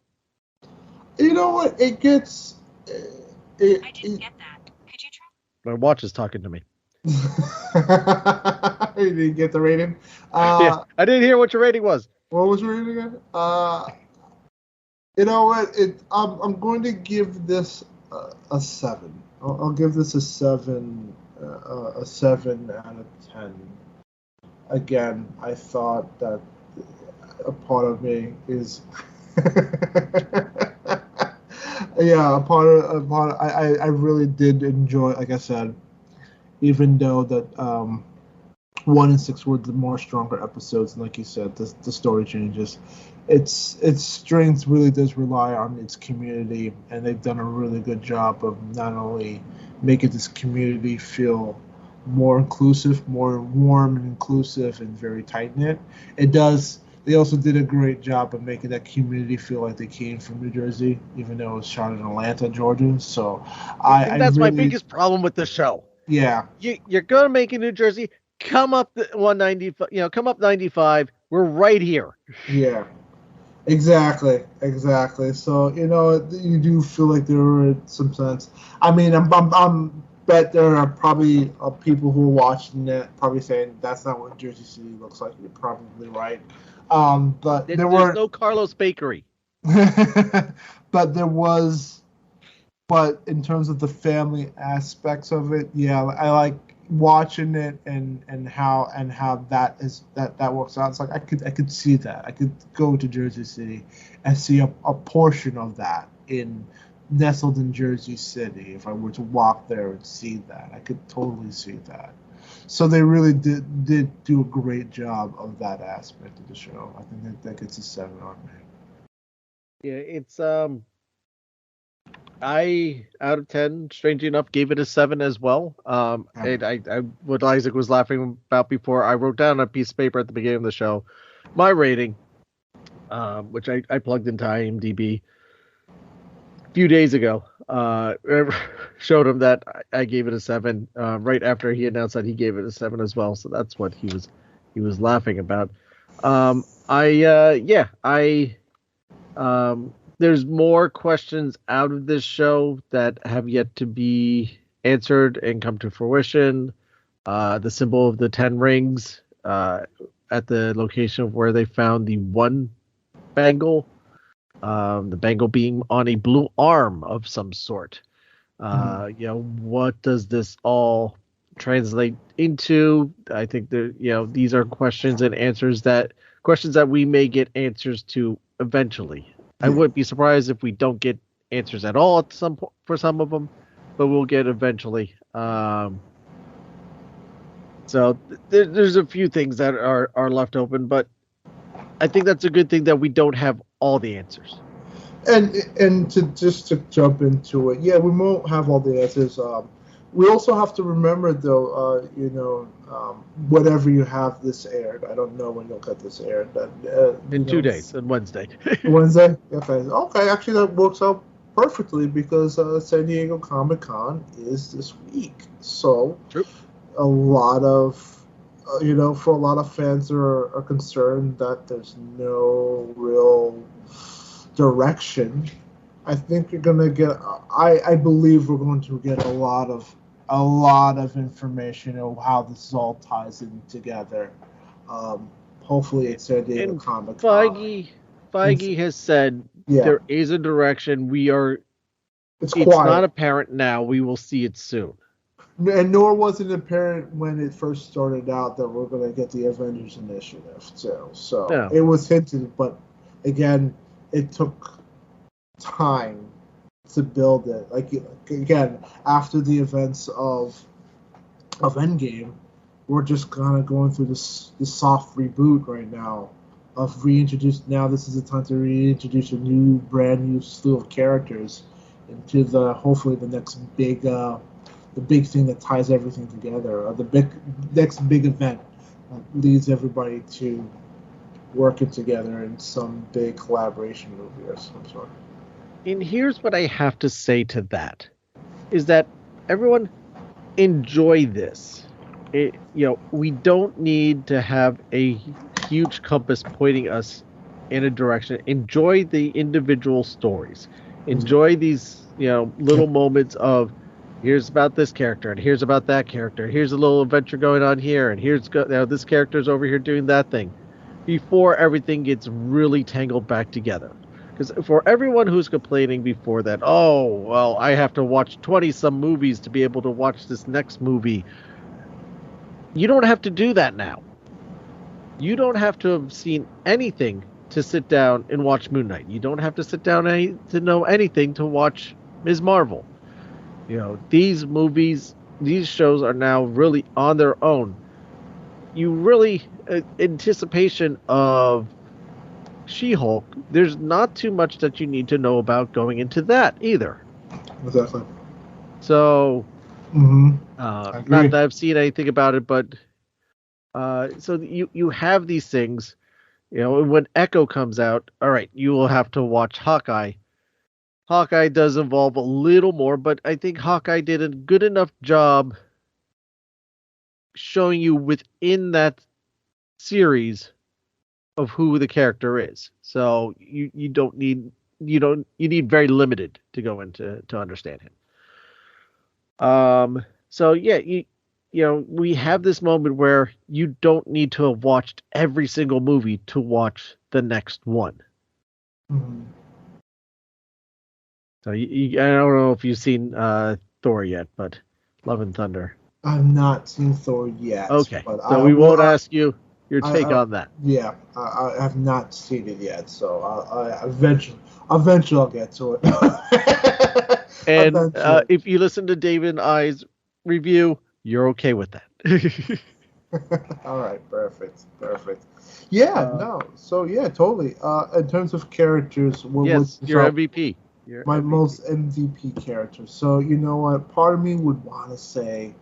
You know what? It gets. I didn't get that. Could you try? My watch is talking to me. You didn't get the rating? Yeah, I didn't hear what your rating was. What was your rating again? You know what? I'm going to give this a 7. I'll give this a 7. A 7 out of 10. Again, I thought that a part of me is. Yeah, a part of I really did enjoy. Like I said, even though that 1 and 6 were the more stronger episodes, and like you said, the story changes. Its strength really does rely on its community, and they've done a really good job of not only making this community feel more inclusive, more warm and inclusive, and very tight knit. They also did a great job of making that community feel like they came from New Jersey, even though it was shot in Atlanta, Georgia. So I think that's my biggest problem with the show. Yeah, you're gonna make it New Jersey. Come up the 195. Come up 95. We're right here. Yeah, exactly. So you do feel like there are some sense. I mean, I'm bet there are probably people who are watching it probably saying that's not what Jersey City looks like. You're probably right. But there's no Carlos Bakery. But there was. But in terms of the family aspects of it, yeah, I like watching it and how that works out. It's like I could see that. I could go to Jersey City and see a portion of that nestled in Jersey City. If I were to walk there and see that, I could totally see that. So they really did do a great job of that aspect of the show. I think that gets a 7 on me. Yeah, it's I out of 10, strangely enough, gave it a 7 as well. And I what Isaac was laughing about before, I wrote down a piece of paper at the beginning of the show, my rating, which I plugged into IMDb a few days ago. Showed him that I gave it a 7 right after he announced that he gave it a 7 as well. So that's what he was laughing about. There's more questions out of this show that have yet to be answered and come to fruition. The symbol of the 10 rings at the location of where they found the one bangle, the bangle being on a blue arm of some sort. What does this all translate into? I think that these are questions and answers that we may get answers to eventually. I wouldn't be surprised if we don't get answers at all at some point for some of them, but we'll get eventually. So there's a few things that are left open, but I think that's a good thing that we don't have all the answers. And to jump into it, yeah, we won't have all the answers. We also have to remember, though, whenever you have this aired, I don't know when you'll get this aired. In 2 days, on Wednesday. Wednesday? Okay, actually that works out perfectly because San Diego Comic-Con is this week. So True. A lot of, for a lot of fans are concerned that there's no real direction I think you're gonna get. I believe we're going to get a lot of information of how this all ties in together. Hopefully, it's San Diego And Comic Con. Feige has said Yeah. there is a direction. It's It's quiet. not apparent now. We will see it soon. And nor was it apparent when it first started out that we're going to get the Avengers Initiative too. So No. it was hinted, but again, it took time to build it. Like again, after the events of Endgame, we're just kind of going through this soft reboot right now of reintroduce. Now this is the time to reintroduce a brand new slew of characters into hopefully the next big. The big thing that ties everything together, or the next big event that leads everybody to working together in some big collaboration movie or some sort. And here's what I have to say to that, is that everyone enjoy this. We don't need to have a huge compass pointing us in a direction. Enjoy the individual stories. Enjoy these, little moments of, here's about this character, and here's about that character. Here's a little adventure going on here, and this character's over here doing that thing, before everything gets really tangled back together. Because for everyone who's complaining before that, oh, well, I have to watch 20-some movies to be able to watch this next movie, you don't have to do that now. You don't have to have seen anything to sit down and watch Moon Knight. You don't have to sit down to know anything to watch Ms. Marvel. These movies, these shows are now really on their own. You really, anticipation of She-Hulk, there's not too much that you need to know about going into that either. Exactly. So, Mm-hmm. not that I've seen anything about it, but so you have these things. When Echo comes out, all right, you will have to watch Hawkeye. Hawkeye does involve a little more, but I think Hawkeye did a good enough job showing you within that series of who the character is. So you need very limited to go into to understand him. So yeah, we have this moment where you don't need to have watched every single movie to watch the next one. Mm-hmm. So I don't know if you've seen Thor yet, but Love and Thunder. I've not seen Thor yet. Okay, but so we won't ask you your take on that. Yeah, I have not seen it yet, so eventually I'll get to it. And Eventually. if you listen to David and I's review, you're okay with that. All right, perfect. Yeah, no, so yeah, totally. In terms of characters, Yes, your MVP. My most MVP character. So you know what? Part of me would want to say,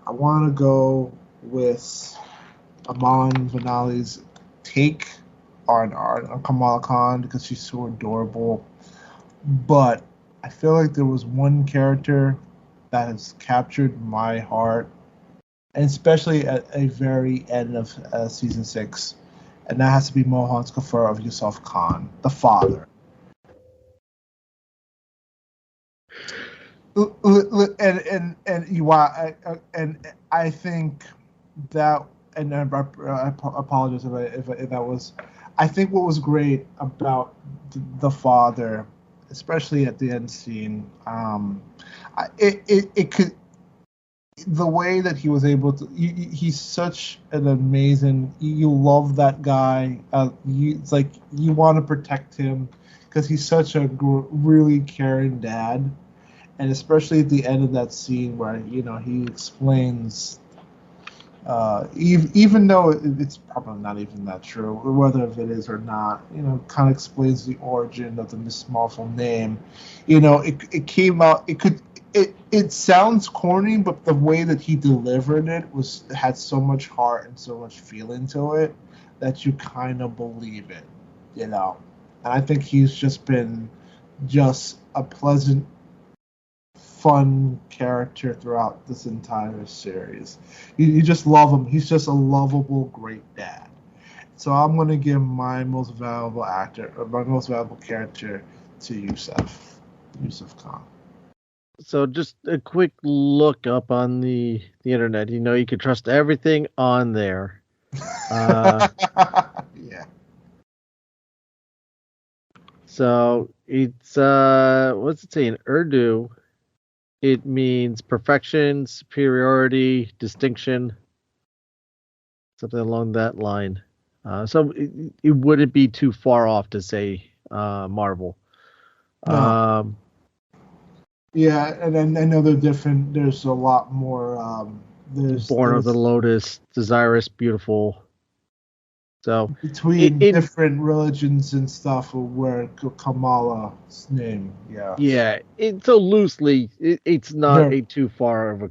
I want to go with Aman Vanali's take on Kamala Khan because she's so adorable. But I feel like there was one character that has captured my heart, and especially at a very end of season 6, and that has to be Mohan Kafur of Yusuf Khan, the father. And I think that, and I apologize if that was. I think what was great about the father, especially at the end scene, it could, the way that he was able to. He's such an amazing. You love that guy. It's like you want to protect him because he's such a really caring dad. And especially at the end of that scene where, he explains, even though it's probably not even that true, whether if it is or not, kind of explains the origin of the Miss Marvel name. It came out, it sounds corny, but the way that he delivered it had so much heart and so much feeling to it that you kind of believe it, And I think he's just been a pleasant, fun character throughout this entire series. You just love him. He's just a lovable, great dad. So I'm going to give my most valuable character to Yusuf. Yusuf Khan. So just a quick look up on the internet. You can trust everything on there. Yeah. So it's what's it say in Urdu? It means perfection, superiority, distinction, something along that line. So it wouldn't be too far off to say Marvel. No. Yeah, and then I know they're different. There's a lot more. Born of the Lotus, Desirous, Beautiful. So between different religions and stuff, where Kamala's name, yeah. Yeah, so loosely, it's not a too far of a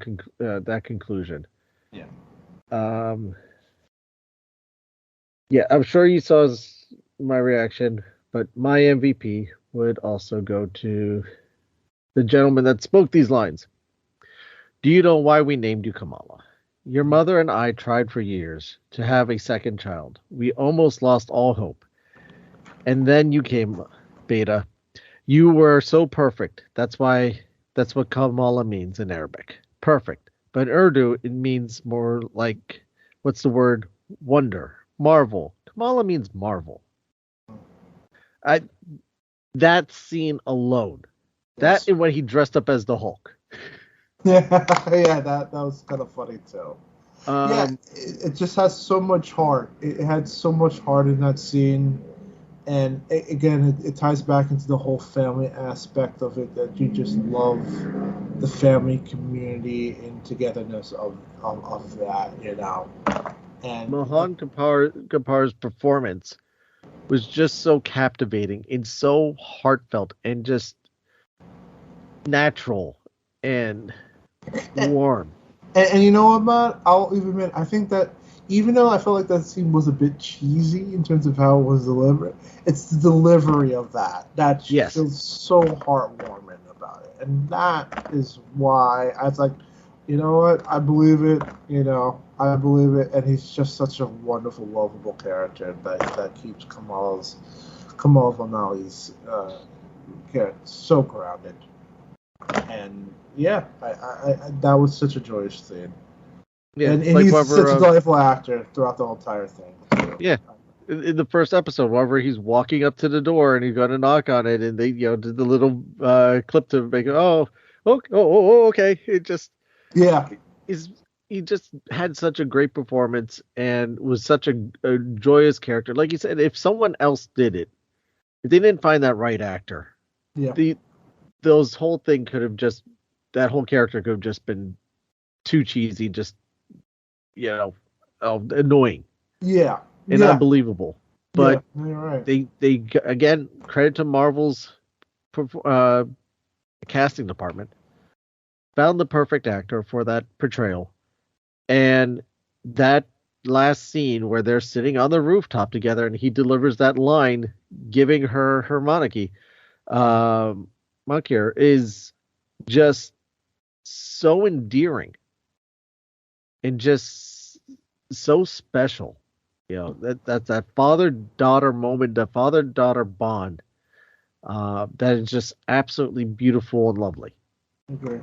that conclusion. Yeah. Yeah, I'm sure you saw my reaction, but my MVP would also go to the gentleman that spoke these lines. Do you know why we named you Kamala? Your mother and I tried for years to have a second child. We almost lost all hope. And then you came, Beta. You were so perfect. That's what Kamala means in Arabic. Perfect. But in Urdu, it means more like, what's the word? Wonder. Marvel. Kamala means marvel. That scene alone. Yes. That and when he dressed up as the Hulk. Yeah, that was kind of funny too. It just has so much heart. It had so much heart in that scene, and it ties back into the whole family aspect of it, that you just love the family community and togetherness of that, And Mohan Kapoor's performance was just so captivating and so heartfelt and just natural and warm. And you know what, Matt? I'll even admit, I think that even though I felt like that scene was a bit cheesy in terms of how it was delivered, it's the delivery of that feels so heartwarming about it. And that is why I was like, you know what? I believe it. I believe it. And he's just such a wonderful, lovable character that keeps Kamal Vanali's character so grounded. And yeah, I that was such a joyous scene. Yeah, and he's such a delightful actor throughout the whole entire thing. So. Yeah, in the first episode, whenever he's walking up to the door and he's going to knock on it, and they did the little clip to make it. Okay. It just he just had such a great performance and was such a joyous character. Like you said, if someone else did it, if they didn't find that right actor, those whole thing could have just, that whole character could have just been too cheesy, just annoying. Yeah. And unbelievable. But you're right. They again, credit to Marvel's casting department, found the perfect actor for that portrayal. And that last scene where they're sitting on the rooftop together and he delivers that line, giving her Monarchy, Makir, is just so endearing and just so special. That's that father-daughter moment, that father-daughter bond, that is just absolutely beautiful and lovely. Okay.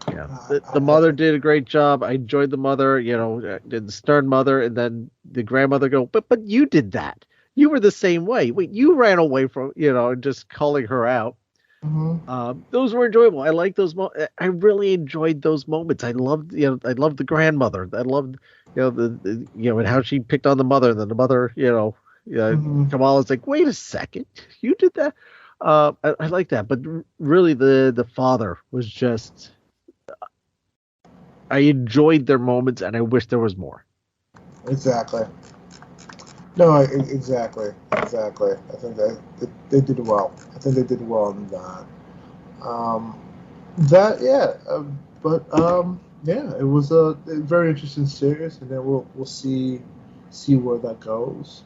Yeah, the mother did a great job. I enjoyed the mother, the stern mother, and then the grandmother go, but you did that. You were the same way. Wait, you ran away from, and just calling her out. Mm-hmm. Those were enjoyable. I like those. I really enjoyed those moments. I loved, I loved the grandmother. I loved, and how she picked on the mother. And then the mother, Kamala's like, wait a second, you did that. I like that. But really, the father was just. I enjoyed their moments, and I wish there was more. Exactly. No, exactly. I think that they did well. I think they did well in that. It was a very interesting series, and then we'll see where that goes.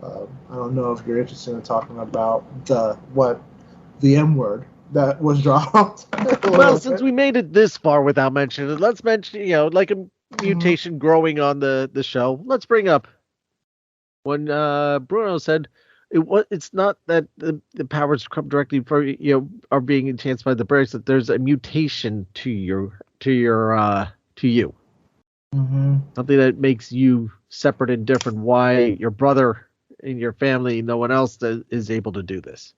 I don't know if you're interested in talking about the M word that was dropped. Well, since we made it this far without mentioning it, let's mention, like a mutation growing on the show. Let's bring up when Bruno said, It's not that the powers come directly from are being enhanced by the breaks. That there's a mutation to you. Mm-hmm. Something that makes you separate and different. Why your brother and your family, no one else is able to do this.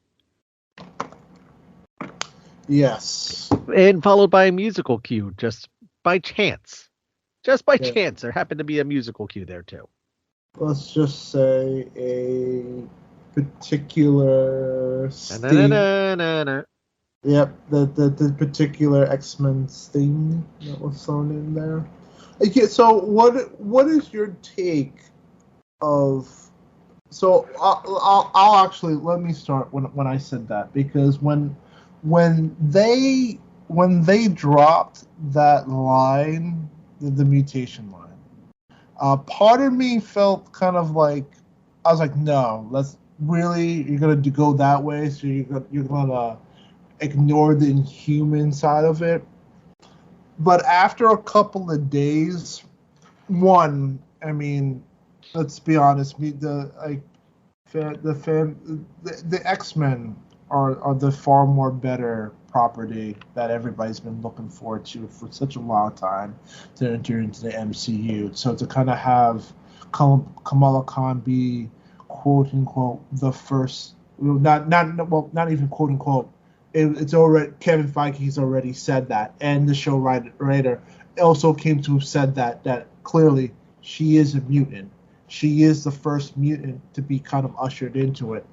Yes. And followed by a musical cue, just by chance. Just by Yeah. chance, there happened to be a musical cue there too. Let's just say a particular sting. Na-na-na-na-na. Yep, the particular X-Men sting that was thrown in there. Okay, so what is your take of? So I'll actually let me start when I said that, because when they dropped that line, the mutation line, part of me felt kind of like, I was like, no, you're gonna go that way, so you're gonna ignore the inhuman side of it. But after a couple of days, I mean, let's be honest, the X-Men are the far more better property that everybody's been looking forward to for such a long time to enter into the MCU. So to kind of have Kamala Khan be quote unquote the first, not even quote unquote. It's already Kevin Feige's already said that, and the show writer also came to have said that clearly she is a mutant. She is the first mutant to be kind of ushered into it.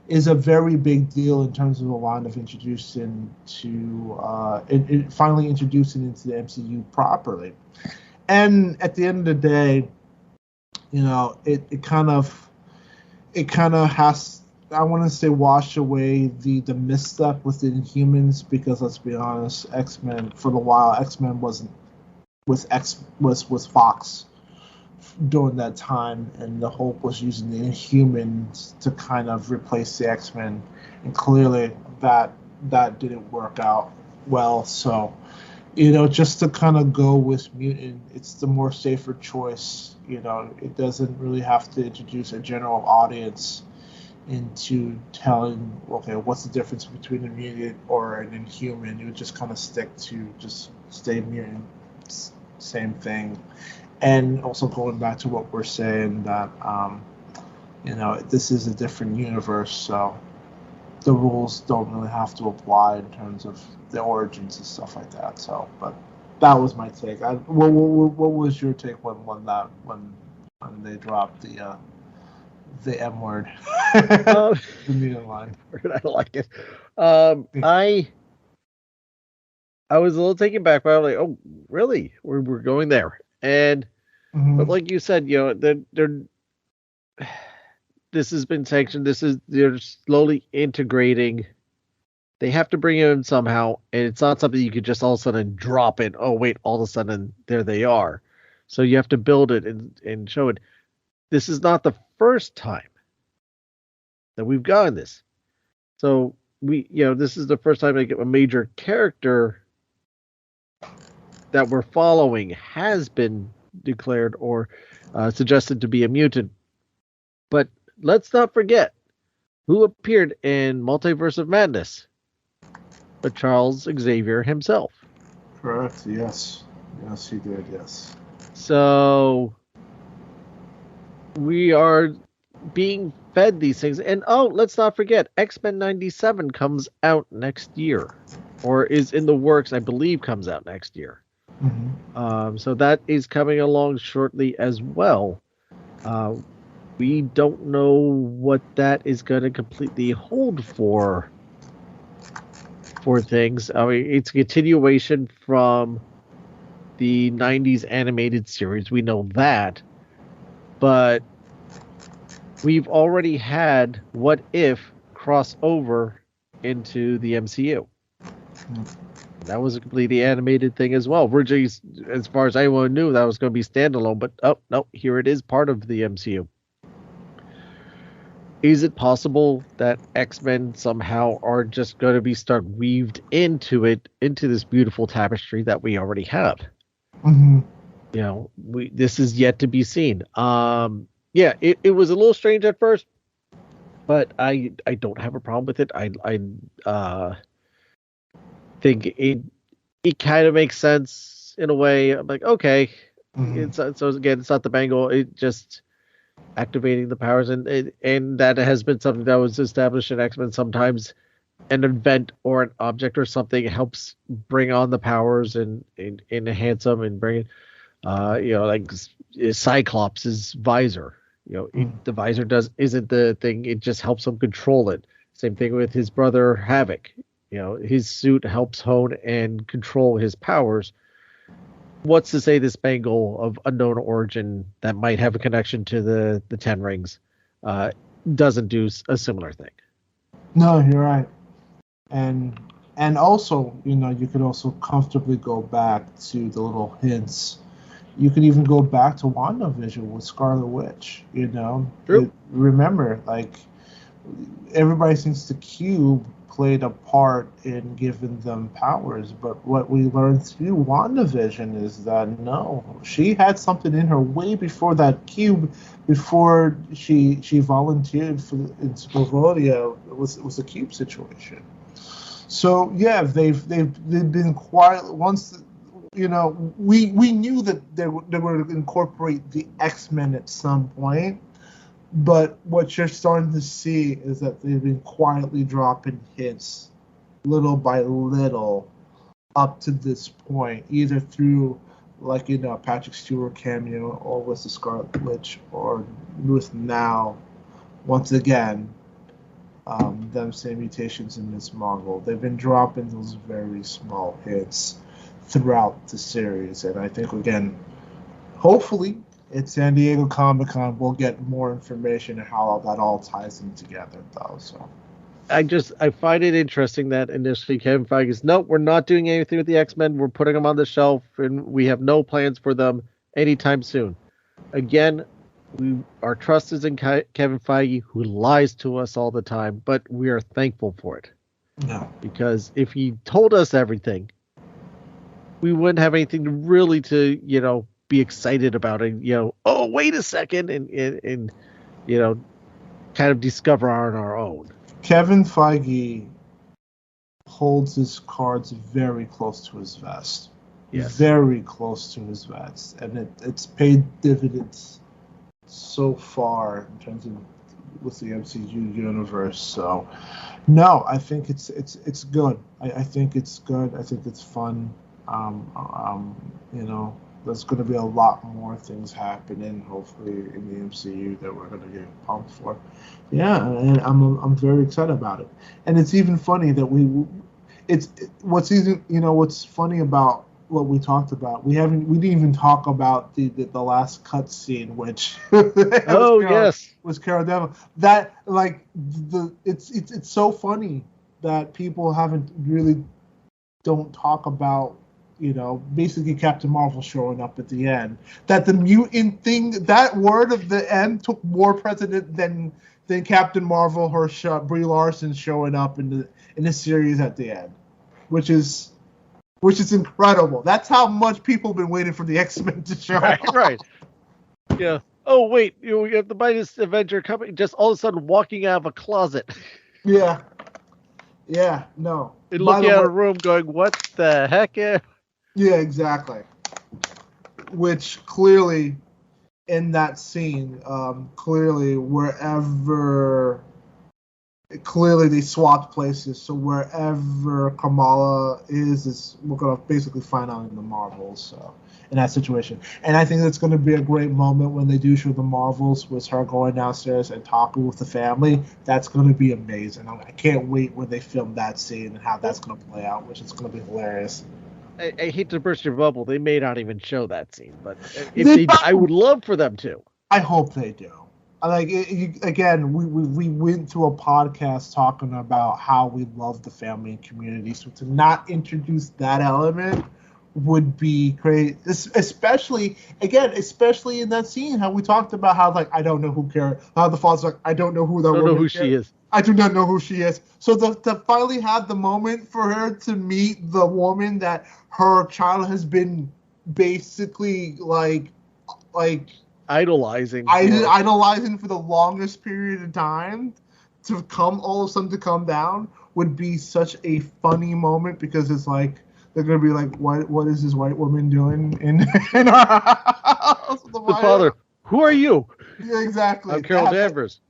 Is a very big deal in terms of the line of introducing to finally introducing into the MCU properly. And at the end of the day, it kind of has, I want to say, wash away the misstep with the Inhumans, because let's be honest, X-Men for the while, X-Men was Fox during that time, and the hope was using the Inhumans to kind of replace the X-Men, and clearly that didn't work out well. So, just to kind of go with mutant, it's the more safer choice. It doesn't really have to introduce a general audience into telling, okay, what's the difference between a mutant or an Inhuman. You would just kind of stick to just stay mutant, same thing. And also going back to what we're saying, that this is a different universe, so the rules don't really have to apply in terms of the origins and stuff like that. So, but that was my take. What was your take when they dropped the M word, the mutant line? I like it. I was a little taken back, but I was like, oh, really? We're going there. And but like you said, this has been sanctioned. They're slowly integrating. They have to bring it in somehow, and it's not something you could just all of a sudden drop in. Oh wait, all of a sudden there they are. So you have to build it and show it. This is not the first time that we've gotten this. So this is the first time a major character that we're following has been declared or suggested to be a mutant. But let's not forget who appeared in Multiverse of Madness, but Charles Xavier himself. Correct. Yes, he did. Yes. So we are being fed these things, and let's not forget, X-Men 97 comes out next year, or is in the works. I believe comes out next year. Mm-hmm. So that is coming along shortly as well. We don't know what that is going to completely hold for things. I mean, it's a continuation from the 90s animated series. We know that. But we've already had What If crossover into the MCU. Mm-hmm. That was a completely animated thing as well. Originally, as far as anyone knew, that was going to be standalone, but no, here it is, part of the MCU. Is it possible that X-Men somehow are just going to start weaved into this beautiful tapestry that we already have? Mm-hmm. This is yet to be seen. It was a little strange at first. but I don't have a problem with it. I think it kind of makes sense in a way. I'm like, okay, Mhm. so again, it's not the bangle. It just activating the powers, and that has been something that was established in X-Men. Sometimes an event or an object or something helps bring on the powers and enhance them and bring it. Like Cyclops' visor. The visor isn't the thing. It just helps him control it. Same thing with his brother Havoc. His suit helps hone and control his powers. What's to say this bangle of unknown origin that might have a connection to the Ten Rings doesn't do a similar thing? No, you're right. And also, you could also comfortably go back to the little hints. You could even go back to WandaVision with Scarlet Witch. True. Remember, like, everybody thinks the cube played a part in giving them powers, but what we learned through WandaVision is that no, she had something in her way before that cube, before she volunteered in Sokovia. It was a cube situation. So yeah, they've been quiet. Once we knew that they were going to incorporate the X-Men at some point, but what you're starting to see is that they've been quietly dropping hints, little by little, up to this point, either through Patrick Stewart cameo, or with the Scarlet Witch, or with now, once again, them same mutations in Miss Marvel. They've been dropping those very small hits throughout the series, and I think, again, hopefully at San Diego Comic-Con we'll get more information on how that all ties in together, though. So I find it interesting that initially Kevin Feige is, nope, we're not doing anything with the X-Men. We're putting them on the shelf, and we have no plans for them anytime soon. Again, our trust is in Kevin Feige, who lies to us all the time, but we are thankful for it. no. Because if he told us everything, we wouldn't have anything really to be excited about, and oh, wait a second, and kind of discover on our own. Kevin Feige holds his cards very close to his vest. Yes. Very close to his vest, and it's paid dividends so far in terms of with the MCU universe. So no, I think it's good. I think it's good. I think it's fun. There's going to be a lot more things happening, hopefully, in the MCU that we're going to get pumped for. Yeah, and I'm very excited about it. And it's even funny that what's funny about what we talked about. We didn't even talk about the last cutscene, which was Cara Delevingne. That it's so funny that people don't talk about, basically Captain Marvel showing up at the end. That the mutant thing, that word of the end took more precedent than Captain Marvel, Brie Larson showing up in the series at the end, which is incredible. That's how much people have been waiting for the X-Men to show up. Right. Yeah. Oh wait, we have the mightiest Avenger coming, just all of a sudden walking out of a closet. Yeah. Yeah. No. And looking at a room, going, "What the heck?" Yeah, exactly. Which clearly, in that scene, clearly they swapped places. So wherever Kamala is we're gonna basically find out in the Marvels. So in that situation, and I think that's going to be a great moment when they do show the Marvels with her going downstairs and talking with the family. That's going to be amazing. I can't wait when they film that scene and how that's going to play out, which is going to be hilarious. I hate to burst your bubble. They may not even show that scene, but if I would love for them to. I hope they do. Again, we went through a podcast talking about how we love the family and community. So to not introduce that element would be great, especially in that scene, how we talked about how, like, I don't know who cares. How the father's like, I don't know who that woman is. I don't know who she is. I do not know who she is. So to finally have the moment for her to meet the woman that her child has been basically like idolizing for the longest period of time, all of a sudden to come down would be such a funny moment, because it's like they're gonna be like, what is this white woman doing in our house? The father, who are you? Yeah, exactly. I'm Carol Danvers.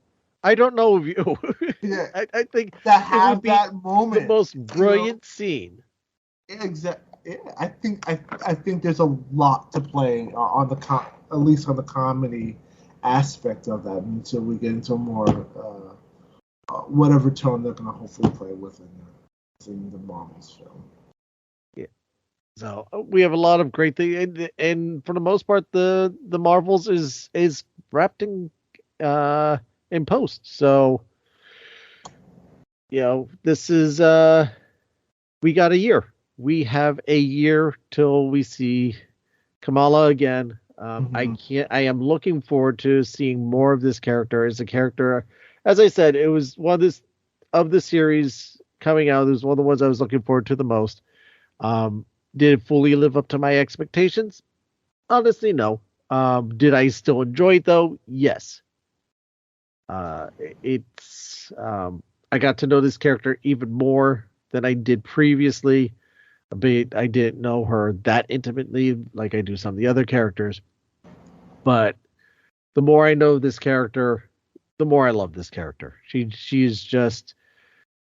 I don't know of you. Yeah, I think to have that moment, the most brilliant scene. Exactly. Yeah, I think there's a lot to play on at least on the comedy aspect of that until we get into a more whatever tone they're going to hopefully play within the Marvels film. Yeah. So we have a lot of great things, and for the most part, the Marvels is wrapped in post. So this is we got a year. We have a year till we see Kamala again. I am looking forward to seeing more of this character. As a character, as I said, it was one of the series coming out. It was one of the ones I was looking forward to the most. Did it fully live up to my expectations? Honestly, no. Did I still enjoy it though? Yes. I got to know this character even more than I did previously. But I didn't know her that intimately like I do some of the other characters. But the more I know this character, the more I love this character. She's just,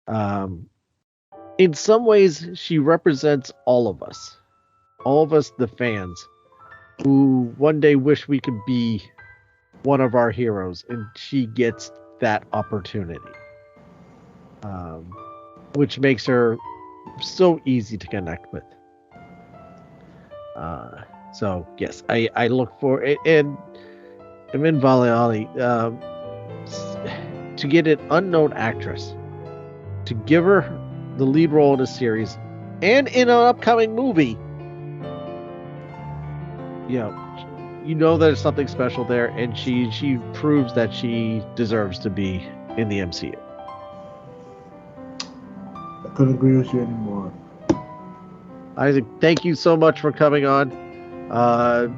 in some ways, she represents all of us, the fans, who one day wish we could be one of our heroes, and she gets that opportunity, which makes her so easy to connect with. So yes, I look for it, and Amin Valiali, to get an unknown actress to give her the lead role in a series and in an upcoming movie, you know there's something special there, and she proves that she deserves to be in the MCU. I couldn't agree with you anymore. Isaac, thank you so much for coming on.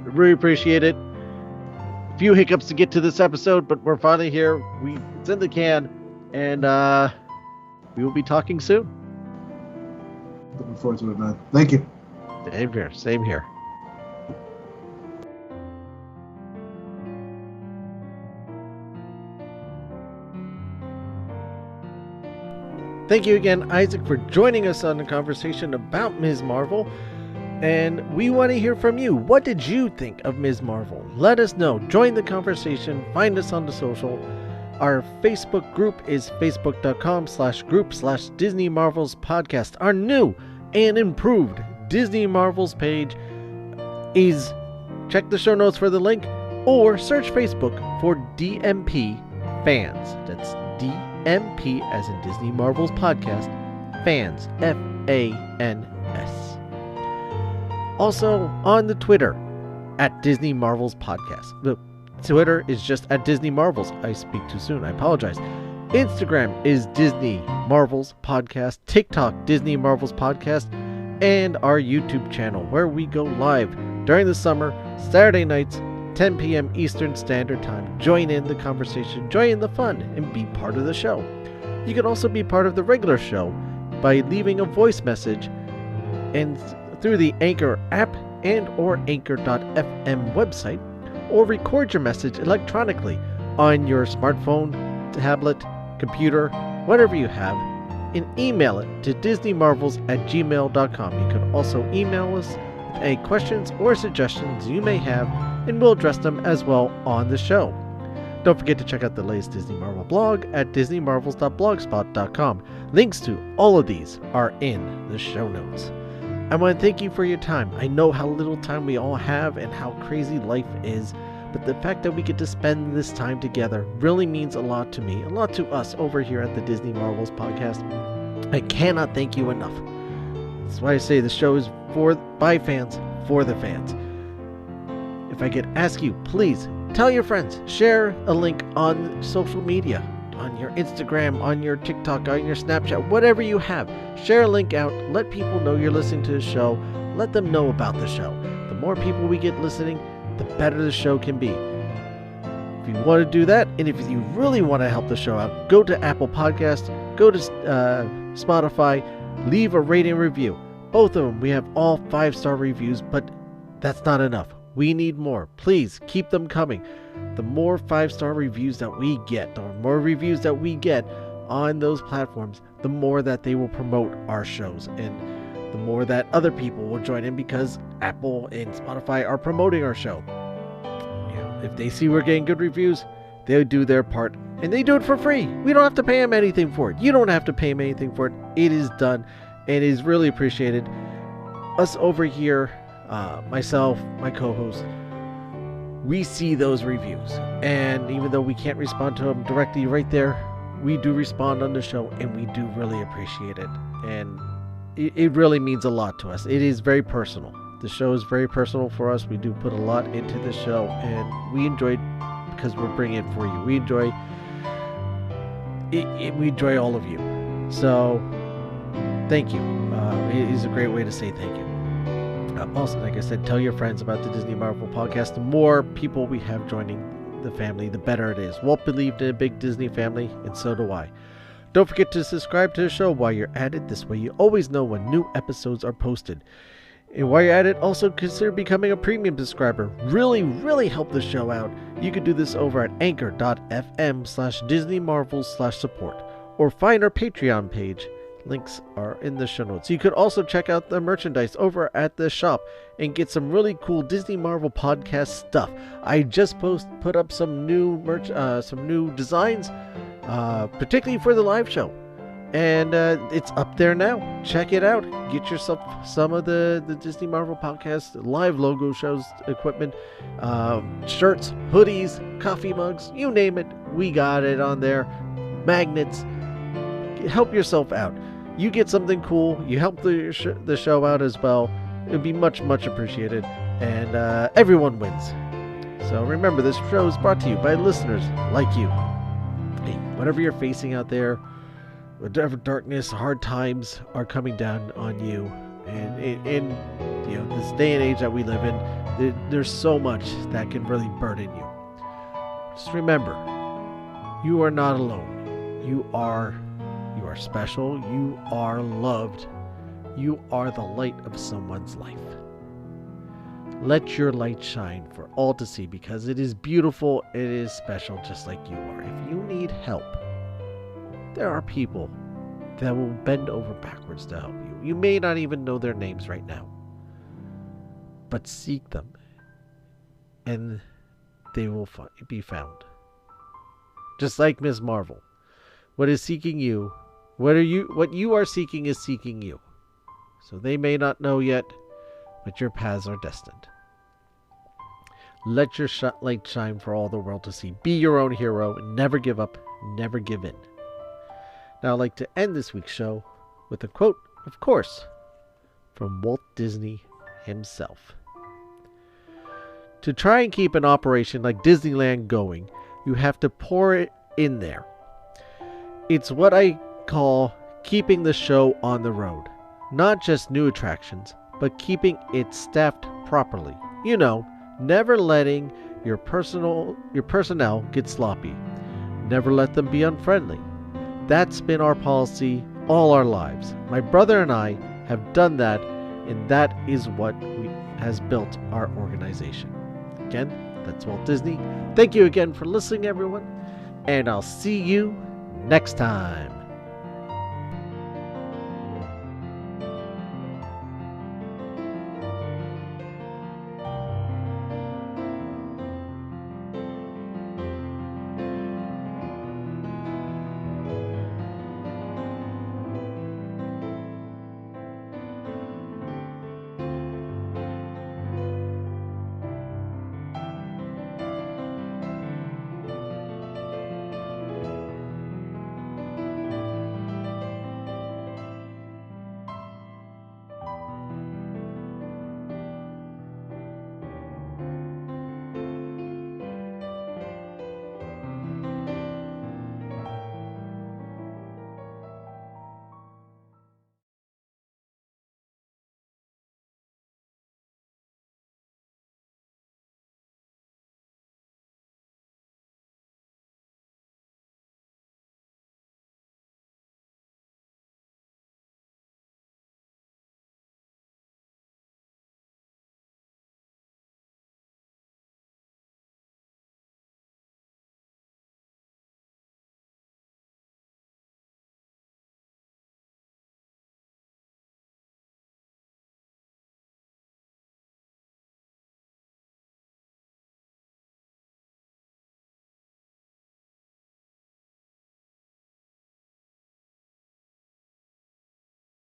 Really appreciate it. A few hiccups to get to this episode, but we're finally here. It's in the can, and we will be talking soon. Looking forward to it, man. Thank you. Same here. Thank you again, Isaac, for joining us on the conversation about Ms. Marvel. And we want to hear from you. What did you think of Ms. Marvel? Let us know. Join the conversation. Find us on the social. Our Facebook group is facebook.com/group/Disney Marvels Podcast. Our new and improved Disney Marvels page is, check the show notes for the link, or search Facebook for DMP Fans. That's DMP as in Disney Marvels Podcast, Fans, FANS. Also on the Twitter at Disney Marvels Podcast. The Twitter is just at Disney Marvels. I speak too soon. I apologize. Instagram is Disney Marvels Podcast. TikTok, Disney Marvels Podcast. And our YouTube channel, where we go live during the summer, Saturday nights, 10 p.m. Eastern Standard Time. Join in the conversation, join in the fun, and be part of the show. You can also be part of the regular show by leaving a voice message and through the Anchor app and or Anchor.fm website, or record your message electronically on your smartphone, tablet, computer, whatever you have, and email it to DisneyMarvels@gmail.com. You can also email us with any questions or suggestions you may have, and we'll address them as well on the show. Don't forget to check out the latest Disney Marvel blog at DisneyMarvels.blogspot.com. Links to all of these are in the show notes. I want to thank you for your time. I know how little time we all have and how crazy life is, but the fact that we get to spend this time together really means a lot to me, a lot to us over here at the Disney Marvels Podcast. I cannot thank you enough. That's why I say the show is by fans, for the fans. If I could ask you, please tell your friends, share a link on social media, on your Instagram, on your TikTok, on your Snapchat, whatever you have. Share a link out. Let people know you're listening to the show. Let them know about the show. The more people we get listening, the better the show can be. If you want to do that, and if you really want to help the show out, go to Apple Podcasts, go to Spotify, leave a rating review. Both of them, we have all 5-star reviews, but that's not enough. We need more. Please keep them coming. The more 5-star reviews that we get, the more reviews that we get on those platforms, the more that they will promote our shows, and the more that other people will join in, because Apple and Spotify are promoting our show. If they see we're getting good reviews, they'll do their part, and they do it for free. We don't have to pay them anything for it. You don't have to pay them anything for it. It is done, and it is really appreciated. Us over here, myself, my co-host, we see those reviews, and even though we can't respond to them directly right there, we do respond on the show, and we do really appreciate it, and it really means a lot to us. It is very personal. The show is very personal for us. We do put a lot into the show, and we enjoy it because we're bringing it for you. We enjoy it. We enjoy all of you. So, thank you. It is a great way to say thank you. Also, like I said, tell your friends about the Disney Marvel podcast. The more people we have joining the family, the better it is. Walt believed in a big Disney family, and so do I. Don't forget to subscribe to the show while you're at it. This way you always know when new episodes are posted. And while you're at it, also consider becoming a premium subscriber. Really help the show out. You can do this over at anchor.fm/DisneyMarvels/support, or find our Patreon page. Links are in the show notes. You could also check out the merchandise over at the shop and get some really cool Disney Marvel podcast stuff. I just put up some new merch, some new designs, particularly for the live show. And it's up there now. Check it out. Get yourself some of the Disney Marvel Podcast live logo shows equipment, shirts, hoodies, coffee mugs, you name it. We got it on there. Magnets. Help yourself out. You get something cool. You help the show out as well. It would be much appreciated. And everyone wins. So remember, this show is brought to you by listeners like you. Hey, whatever you're facing out there, whatever darkness, hard times are coming down on you, and in this day and age that we live in, there's so much that can really burden you. Just remember, you are not alone. You are special. You are loved. You are the light of someone's life. Let your light shine for all to see, because it is beautiful. It is special, just like you are. If you need help, there are people that will bend over backwards to help you. You may not even know their names right now, but seek them, and they will be found. Just like Ms. Marvel. What is seeking you, what you are seeking is seeking you. So they may not know yet, but your paths are destined. Let your light shine for all the world to see. Be your own hero, and never give up, never give in. Now I'd like to end this week's show with a quote, of course, from Walt Disney himself. To try and keep an operation like Disneyland going, you have to pour it in there. It's what I call keeping the show on the road. Not just new attractions, but keeping it staffed properly. Never letting your personnel get sloppy. Never let them be unfriendly. That's been our policy all our lives. My brother and I have done that, and that is what has built our organization. Again, that's Walt Disney. Thank you again for listening, everyone, and I'll see you next time.